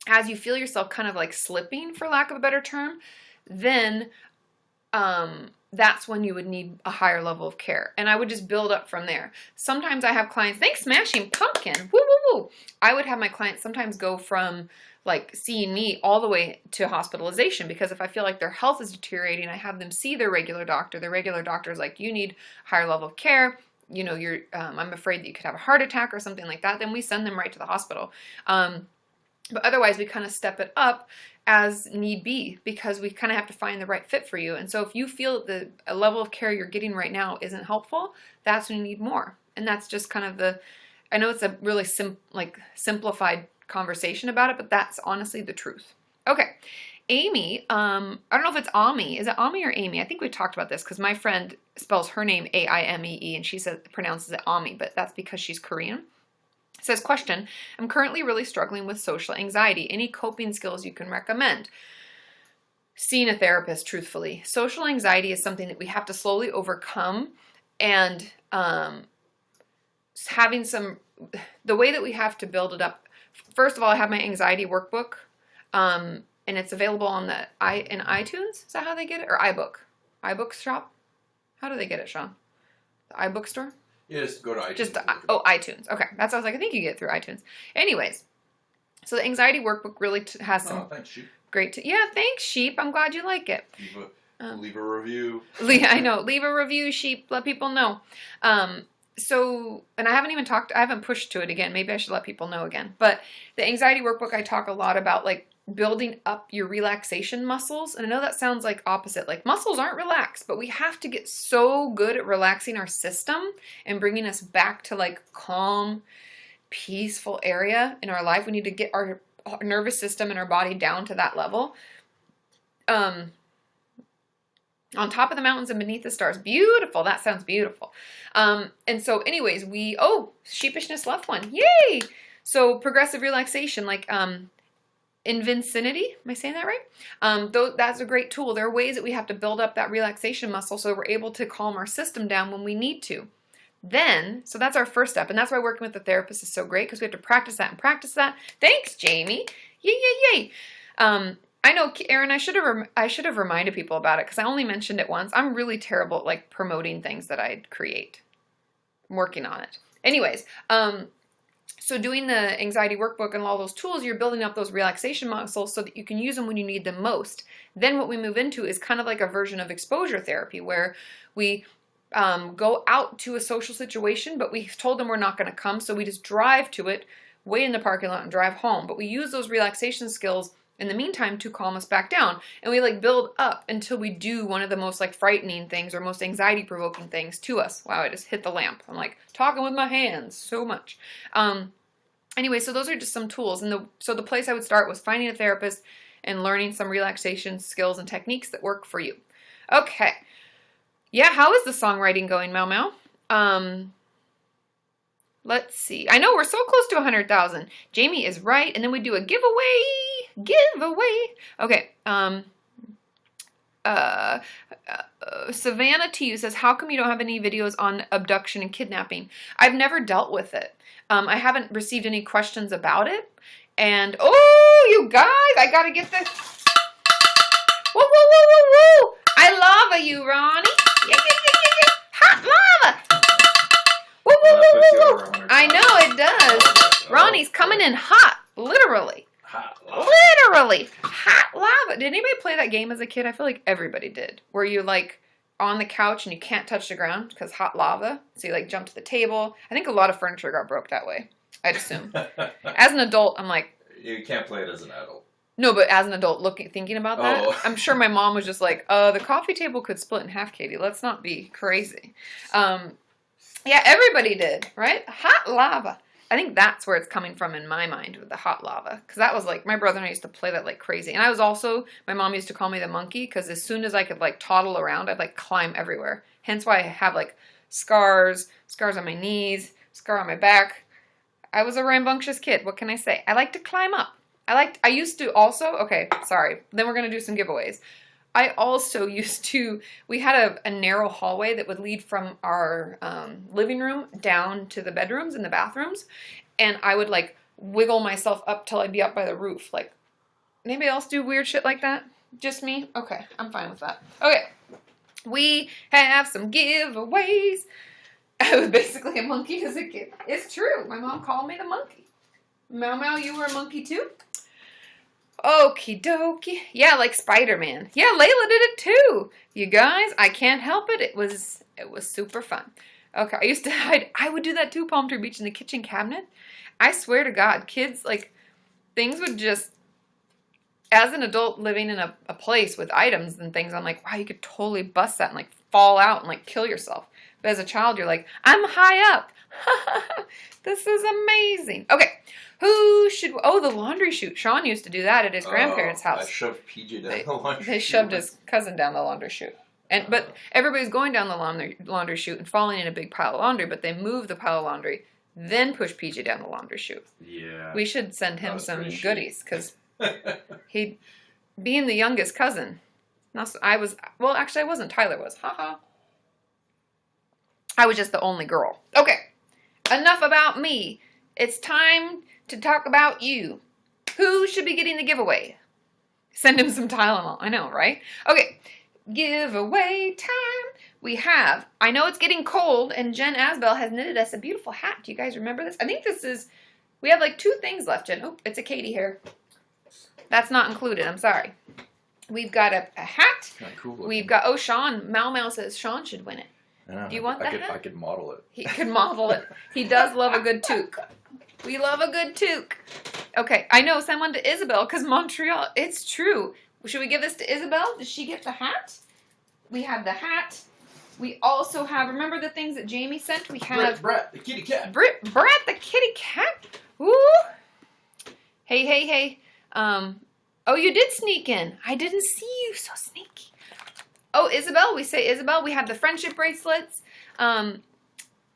A: As you feel yourself kind of like slipping, for lack of a better term, then that's when you would need a higher level of care. And I would just build up from there. Sometimes I have clients, thanks Smashing Pumpkin, woo woo woo. I would have my clients sometimes go from like seeing me all the way to hospitalization, because if I feel like their health is deteriorating, I have them see their regular doctor. Their regular doctor is like, you need a higher level of care. You know, I'm afraid that you could have a heart attack or something like that. Then we send them right to the hospital. But otherwise, we kind of step it up as need be, because we kind of have to find the right fit for you. And so if you feel that the level of care you're getting right now isn't helpful, that's when you need more. And that's just kind of I know it's a really simplified conversation about it, but that's honestly the truth. Okay. Amy, I don't know if it's Ami. Is it Ami or Amy? I think we talked about this because my friend spells her name Aimee and she pronounces it Ami, but that's because she's Korean. It says, question, I'm currently really struggling with social anxiety. Any coping skills you can recommend? Seeing a therapist, truthfully. Social anxiety is something that we have to slowly overcome, and having the way that we have to build it up. First of all, I have my anxiety workbook, and it's available in iTunes. Is that how they get it? Or iBook shop? How do they get it, Sean? The iBook store?
B: Yeah, just go to iTunes.
A: iTunes. Okay. That's what I was like. I think you get it through iTunes. Anyways, so the anxiety workbook really has some
B: thanks, Sheep.
A: great... Yeah, thanks, Sheep. I'm glad you like it.
B: Leave a review.
A: I know. Leave a review, Sheep. Let people know. And I haven't pushed to it again. Maybe I should let people know again. But the anxiety workbook, I talk a lot about like building up your relaxation muscles. And I know that sounds like opposite. Like muscles aren't relaxed, but we have to get so good at relaxing our system and bringing us back to like calm, peaceful area in our life. We need to get our nervous system and our body down to that level. On top of the mountains and beneath the stars. Beautiful. That sounds beautiful. And so anyways, sheepishness left one. Yay! So progressive relaxation, like invincility. Am I saying that right? That's a great tool. There are ways that we have to build up that relaxation muscle so we're able to calm our system down when we need to. So that's our first step. And that's why working with the therapist is so great, because we have to practice that and practice that. Thanks, Jamie. Yay, yay, yay. I know, Erin, I should have reminded people about it because I only mentioned it once. I'm really terrible at like promoting things that I create. I'm working on it. Anyways, so doing the anxiety workbook and all those tools, you're building up those relaxation muscles so that you can use them when you need them most. Then what we move into is kind of like a version of exposure therapy where we go out to a social situation, but we've told them we're not going to come, so we just drive to it, wait in the parking lot, and drive home. But we use those relaxation skills in the meantime to calm us back down. And we like build up until we do one of the most like frightening things or most anxiety provoking things to us. Wow, I just hit the lamp. I'm like talking with my hands so much. Anyway, so those are just some tools. And so the place I would start was finding a therapist and learning some relaxation skills and techniques that work for you. Okay. Yeah, how is the songwriting going, Mau Mau? Let's see. I know we're so close to 100,000. Jamie is right. And then we do a giveaway. Okay. Savannah T says, how come you don't have any videos on abduction and kidnapping? I've never dealt with it. I haven't received any questions about it. And, oh, you guys, I got to get this. Whoa, whoa, whoa, whoa, whoa. I lava you, Ronnie. Yeah. Hot lava. Whoa, whoa, whoa, whoa, whoa. I know it does. Ronnie's coming in hot, literally.
B: Hot lava.
A: Literally. Hot lava. Did anybody play that game as a kid? I feel like everybody did. Where you like on the couch and you can't touch the ground because hot lava. So you like jump to the table. I think a lot of furniture got broke that way. I'd assume. As an adult, I'm like.
B: You can't play it as an adult.
A: No, but as an adult thinking about that, I'm sure my mom was just like, the coffee table could split in half, Katie. Let's not be crazy. Yeah, everybody did, right? Hot lava. I think that's where it's coming from in my mind with the hot lava. Because that was like, my brother and I used to play that like crazy. And I was also, my mom used to call me the monkey because as soon as I could like toddle around, I'd like climb everywhere. Hence why I have like scars on my knees, scar on my back. I was a rambunctious kid. What can I say? I like to climb up. I used to also, okay, sorry. Then we're going to do some giveaways. I also used to, we had a narrow hallway that would lead from our living room down to the bedrooms and the bathrooms. And I would like wiggle myself up till I'd be up by the roof. Like, anybody else do weird shit like that? Just me? Okay, I'm fine with that. Okay, we have some giveaways. I was basically a monkey as a kid. It's true. My mom called me the monkey. Mau, you were a monkey too? Okie dokie. Yeah, like Spider-Man. Yeah, Layla did it too. You guys, I can't help it. It was super fun. Okay, I used to hide. I would do that too, Palm Tree Beach, in the kitchen cabinet. I swear to God, kids, like, things would just, as an adult living in a place with items and things, I'm like, wow, you could totally bust that and like fall out and like kill yourself. But as a child, you're like, I'm high up. This is amazing. Okay. Who should... Oh, the laundry chute. Sean used to do that at his grandparents' house.
B: I shoved PJ down the laundry chute.
A: They shoved his cousin down the laundry chute. But everybody's going down the laundry chute and falling in a big pile of laundry, but they move the pile of laundry, then push PJ down the laundry chute.
B: Yeah.
A: We should send him some goodies, because he... Being the youngest cousin... I wasn't. Tyler was. Haha. I was just the only girl. Okay. Enough about me. It's time to talk about you. Who should be getting the giveaway? Send him some Tylenol. I know, right? Okay. Giveaway time. We have, I know it's getting cold, and Jen Asbell has knitted us a beautiful hat. Do you guys remember this? I think this is, we have like 2 things left, Jen. Oh, it's a Katie hair. That's not included. I'm sorry. We've got a hat.
B: Kind of cool looking.
A: We've got, Sean. Mau says Sean should win it. Do you want that hat?
B: I could model it.
A: He could model it. He does love a good toque. We love a good toque. Okay, I know. Send one to Isabel, because Montreal, it's true. Should we give this to Isabel? Does she get the hat? We have the hat. We also have, remember the things that Jamie sent? We have...
B: Brat, the kitty cat.
A: Brat, the kitty cat. Woo! Hey. Oh, you did sneak in. I didn't see you, so sneaky. Oh, Isabel, we say Isabel. We have the friendship bracelets.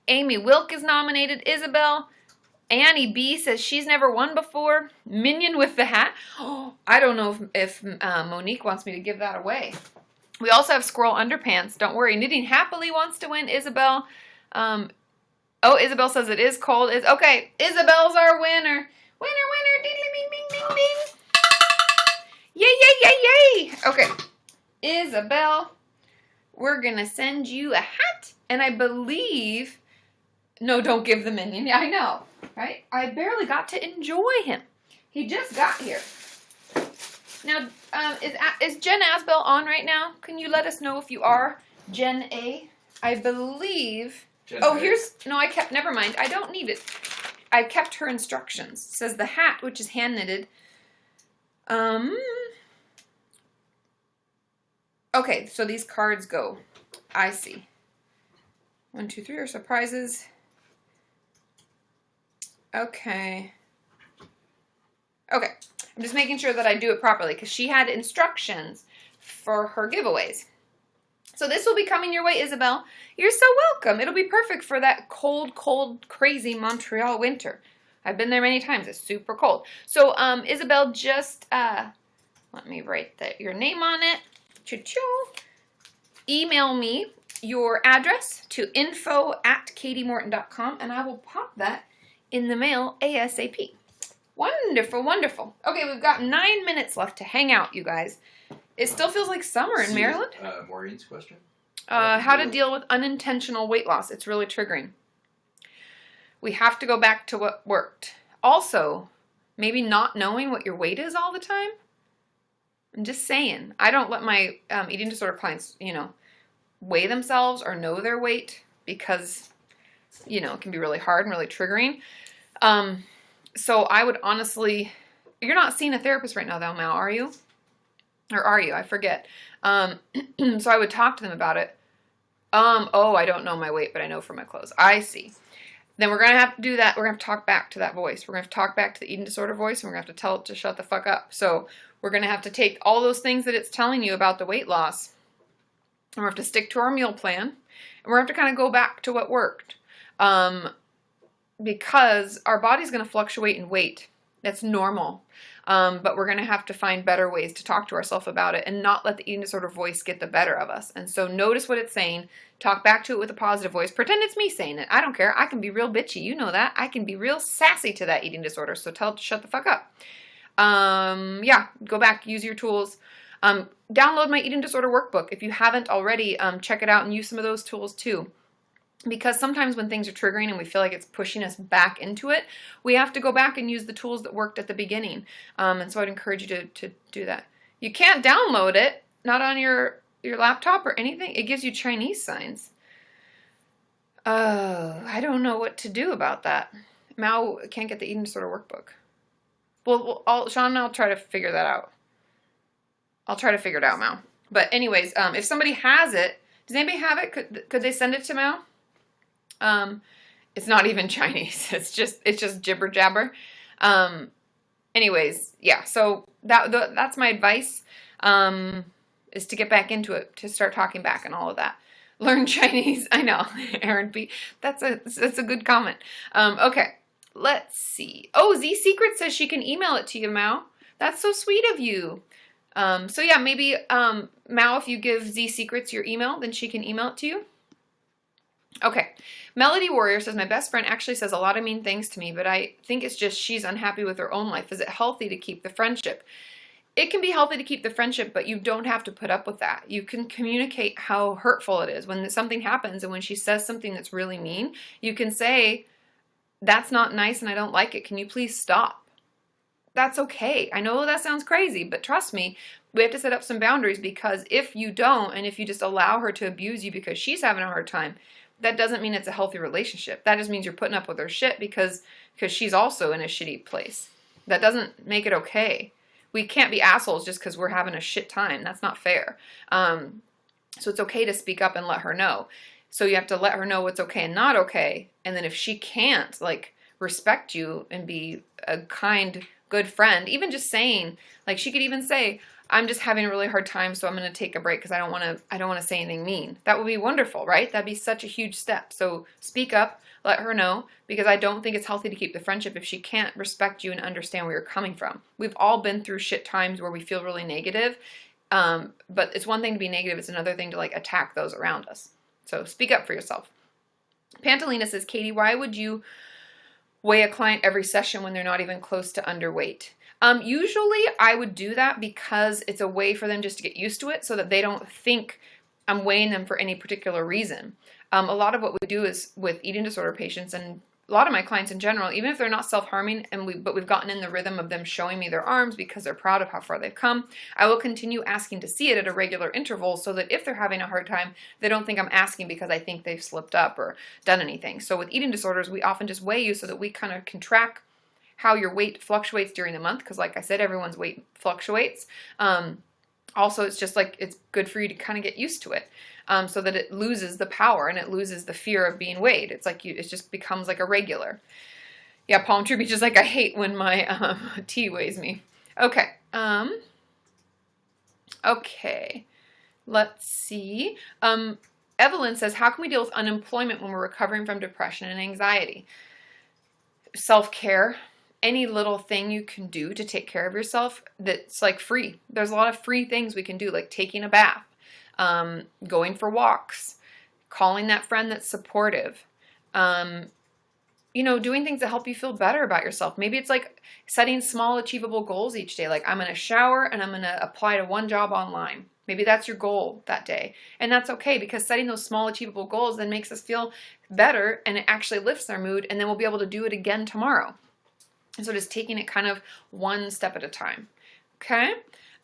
A: Amy Wilk is nominated. Isabel. Annie B says she's never won before. Minion with the hat. Oh, I don't know if Monique wants me to give that away. We also have Squirrel Underpants. Don't worry. Knitting Happily wants to win. Isabel. Isabel says it is cold. Okay, Isabel's our winner. Winner. Diddly bing, bing, bing, bing. Yay. Okay. Isabel, we're going to send you a hat. And I believe... No, don't give the minion. Yeah, I know. Right? I barely got to enjoy him. He just got here. Now, is Jen Asbell on right now? Can you let us know if you are? Jen A. I believe...
B: Jen A.
A: Never mind. I don't need it. I kept her instructions. It says the hat, which is hand knitted. Okay, so these cards go. I see. 1, 2, 3 are surprises. Okay. I'm just making sure that I do it properly, because she had instructions for her giveaways. So this will be coming your way, Isabel. You're so welcome. It'll be perfect for that cold, crazy Montreal winter. I've been there many times. It's super cold. So, Isabel, just let me write your name on it. Choo-choo. Email me your address to info@katiemorton.com, and I will pop that in the mail ASAP. Wonderful. Okay, we've got 9 minutes left to hang out, you guys. It still feels like summer in Maryland.
B: Maureen's question?
A: How to deal with unintentional weight loss. It's really triggering. We have to go back to what worked. Also, maybe not knowing what your weight is all the time. I'm just saying. I don't let my eating disorder clients, weigh themselves or know their weight, because, it can be really hard and really triggering. So I would honestly... You're not seeing a therapist right now, though, Mal, are you? Or are you? I forget. So I would talk to them about it. I don't know my weight, but I know from my clothes. I see. Then we're going to have to do that. We're going to have to talk back to that voice. We're going to have to talk back to the eating disorder voice, and we're going to have to tell it to shut the fuck up. So we're going to have to take all those things that it's telling you about the weight loss, and we're going to have to stick to our meal plan, and we're going to have to kind of go back to what worked. Because our body's going to fluctuate in weight. That's normal. But we're going to have to find better ways to talk to ourselves about it and not let the eating disorder voice get the better of us. And so notice what it's saying. Talk back to it with a positive voice. Pretend it's me saying it. I don't care. I can be real bitchy. You know that. I can be real sassy to that eating disorder. So tell it to shut the fuck up. Yeah, go back, use your tools. Download my eating disorder workbook. If you haven't already, check it out and use some of those tools too. Because sometimes when things are triggering and we feel like it's pushing us back into it, we have to go back and use the tools that worked at the beginning. And so I'd encourage you to do that. You can't download it, not on your laptop or anything. It gives you Chinese signs. I don't know what to do about that. Mao can't get the eating disorder workbook. Well, Sean and I'll try to figure that out. I'll try to figure it out, Mao. But anyways, if somebody has it, does anybody have it? Could they send it to Mao? It's not even Chinese. It's just jibber jabber. Anyways, yeah. So that's my advice. Is to get back into it, to start talking back and all of that. Learn Chinese. I know, Aaron B. That's a good comment. Okay, let's see. Oh, Z Secret says she can email it to you, Mao. That's so sweet of you. So yeah, maybe Mao, if you give Z Secrets your email, then she can email it to you. Okay. Melody Warrior says, my best friend actually says a lot of mean things to me, but I think it's just she's unhappy with her own life. Is it healthy to keep the friendship? It can be healthy to keep the friendship, but you don't have to put up with that. You can communicate how hurtful it is. When something happens and when she says something that's really mean, you can say, that's not nice and I don't like it. Can you please stop? That's okay. I know that sounds crazy, but trust me, we have to set up some boundaries, because if you don't, and if you just allow her to abuse you because she's having a hard time, that doesn't mean it's a healthy relationship. That just means you're putting up with her shit because she's also in a shitty place. That doesn't make it okay. We can't be assholes just because we're having a shit time. That's not fair. So it's okay to speak up and let her know. So you have to let her know what's okay and not okay. And then if she can't, respect you and be a kind, good friend, even just saying, she could even say, I'm just having a really hard time, so I'm going to take a break because I don't want to say anything mean. That would be wonderful, right? That'd be such a huge step. So speak up, let her know, because I don't think it's healthy to keep the friendship if she can't respect you and understand where you're coming from. We've all been through shit times where we feel really negative, but it's one thing to be negative. It's another thing to attack those around us. So speak up for yourself. Pantalina says, Katie, why would you weigh a client every session when they're not even close to underweight? Usually I would do that because it's a way for them just to get used to it so that they don't think I'm weighing them for any particular reason. A lot of what we do is with eating disorder patients, and a lot of my clients in general, even if they're not self-harming, but we've gotten in the rhythm of them showing me their arms because they're proud of how far they've come, I will continue asking to see it at a regular interval so that if they're having a hard time, they don't think I'm asking because I think they've slipped up or done anything. So with eating disorders, we often just weigh you so that we kind of can track how your weight fluctuates during the month, because like I said, everyone's weight fluctuates. Also, it's just it's good for you to kind of get used to it, so that it loses the power and it loses the fear of being weighed. It's it just becomes a regular. Yeah, Palm Tree Beach is I hate when my tea weighs me. Okay. Okay. Let's see. Evelyn says, how can we deal with unemployment when we're recovering from depression and anxiety? Self-care. Any little thing you can do to take care of yourself that's free. There's a lot of free things we can do, like taking a bath, going for walks, calling that friend that's supportive, doing things that help you feel better about yourself. Maybe it's setting small achievable goals each day. I'm going to shower and I'm going to apply to one job online. Maybe that's your goal that day. And that's okay, because setting those small achievable goals then makes us feel better and it actually lifts our mood, and then we'll be able to do it again tomorrow. And so just taking it kind of one step at a time. Okay.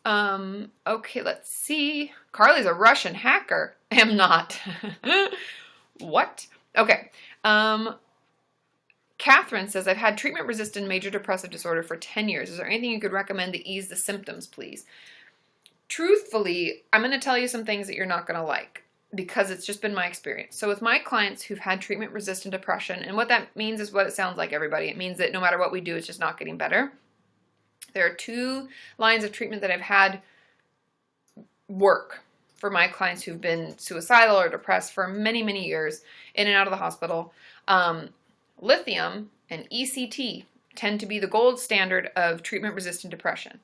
A: Okay, let's see. Carly's a Russian hacker. Am not. What? Okay. Catherine says, I've had treatment-resistant major depressive disorder for 10 years. Is there anything you could recommend to ease the symptoms, please? Truthfully, I'm going to tell you some things that you're not going to like, because it's just been my experience. So with my clients who've had treatment-resistant depression, and what that means is what it sounds like, everybody. It means that no matter what we do, it's just not getting better. There are 2 lines of treatment that I've had work for my clients who've been suicidal or depressed for many, many years, in and out of the hospital. Lithium and ECT tend to be the gold standard of treatment-resistant depression.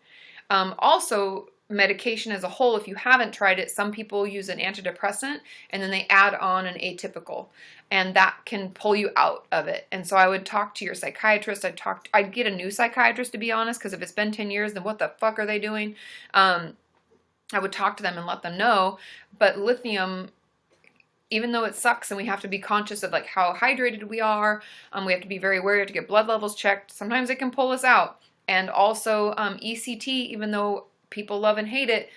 A: Also, medication as a whole, if you haven't tried it, some people use an antidepressant and then they add on an atypical, and that can pull you out of it. And so I would talk to your psychiatrist. I'd get a new psychiatrist, to be honest, because if it's been 10 years, then what the fuck are they doing? I would talk to them and let them know. But lithium, even though it sucks and we have to be conscious of like how hydrated we are, we have to be very aware to get blood levels checked. Sometimes it can pull us out. And also ECT, even though people love and hate it,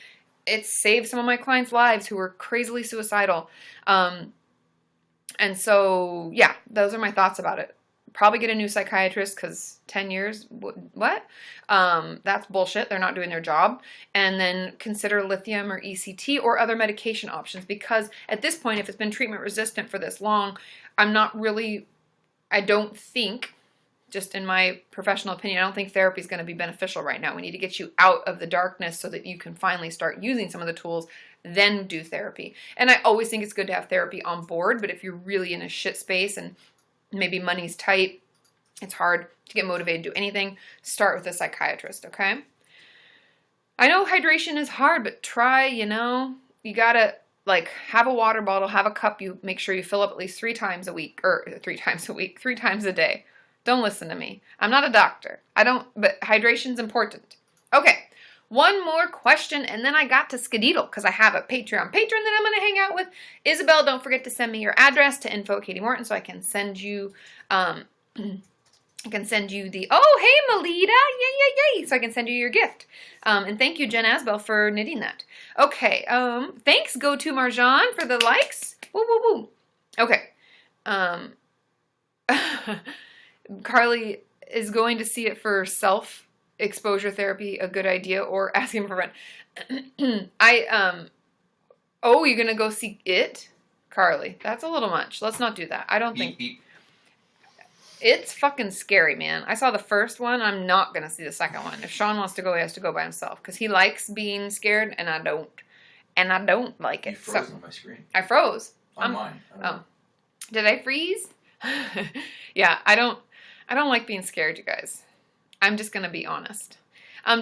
A: it saved some of my clients' lives who were crazily suicidal. And so, yeah, those are my thoughts about it. Probably get a new psychiatrist because 10 years, what? That's bullshit. They're not doing their job. And then consider lithium or ECT or other medication options, because at this point, if it's been treatment resistant for this long, I don't think, just in my professional opinion, I don't think therapy is going to be beneficial right now. We need to get you out of the darkness so that you can finally start using some of the tools, then do therapy. And I always think it's good to have therapy on board, but if you're really in a shit space and maybe money's tight, it's hard to get motivated to do anything, start with a psychiatrist, okay? I know hydration is hard, but try, you gotta have a water bottle, have a cup, you make sure you fill up at least 3 times a day. Don't listen to me. I'm not a doctor. But hydration's important. Okay, one more question, and then I got to skedaddle because I have a Patreon patron that I'm going to hang out with. Isabel, don't forget to send me your address to info@KatiMorton so I can send you, oh, hey, Melita, yay, so I can send you your gift. And thank you, Jen Asbel, for knitting that. Okay, thanks, Go To Marjan, for the likes. Woo, woo, woo. Okay, Carly, is going to see it for self-exposure therapy a good idea, or asking for a friend? Oh, you're going to go see it? Carly, that's a little much. Let's not do that. I don't think... It's fucking scary, man. I saw the first one. I'm not going to see the second one. If Sean wants to go, he has to go by himself, because he likes being scared, and I don't. And I don't like it.
B: You froze on my screen.
A: I froze.
B: On mine.
A: Did I freeze? Yeah, I don't like being scared, you guys. I'm just going to be honest.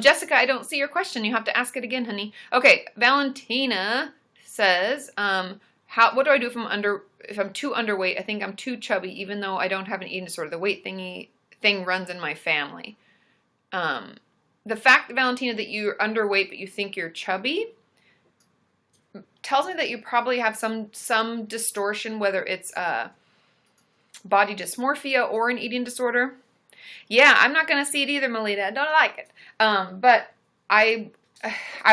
A: Jessica, I don't see your question. You have to ask it again, honey. Okay, Valentina says, what do I do if I'm too underweight? I think I'm too chubby, even though I don't have an eating disorder. The weight thing runs in my family. The fact, Valentina, that you're underweight but you think you're chubby tells me that you probably have some distortion, whether it's body dysmorphia or an eating disorder. Yeah, I'm not going to see it either, Melita. I don't like it. But I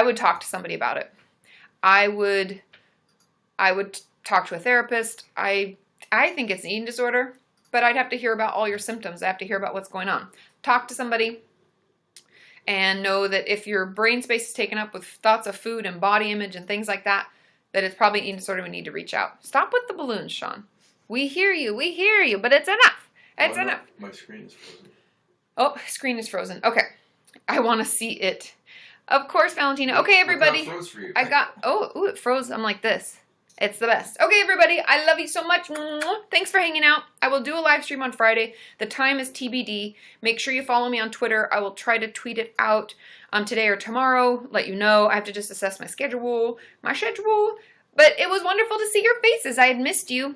A: would talk to somebody about it. I would talk to a therapist. I think it's an eating disorder, but I'd have to hear about all your symptoms. I have to hear about what's going on. Talk to somebody and know that if your brain space is taken up with thoughts of food and body image and things like that, that it's probably an eating disorder. We need to reach out. Stop with the balloons, Sean. We hear you, but it's enough. It's enough.
B: My screen is frozen.
A: Oh, screen is frozen. Okay. I want to see it. Of course, Valentina. Okay, everybody.
B: Look how it froze for you.
A: It froze. I'm like this. It's the best. Okay, everybody. I love you so much. Thanks for hanging out. I will do a live stream on Friday. The time is TBD. Make sure you follow me on Twitter. I will try to tweet it out today or tomorrow. Let you know. I have to just assess my schedule. But it was wonderful to see your faces. I had missed you.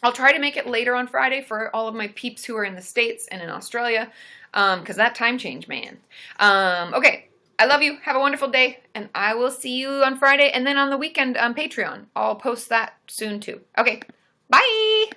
A: I'll try to make it later on Friday for all of my peeps who are in the States and in Australia, because that time change, man. Okay, I love you. Have a wonderful day, and I will see you on Friday, and then on the weekend on Patreon. I'll post that soon, too. Okay, bye!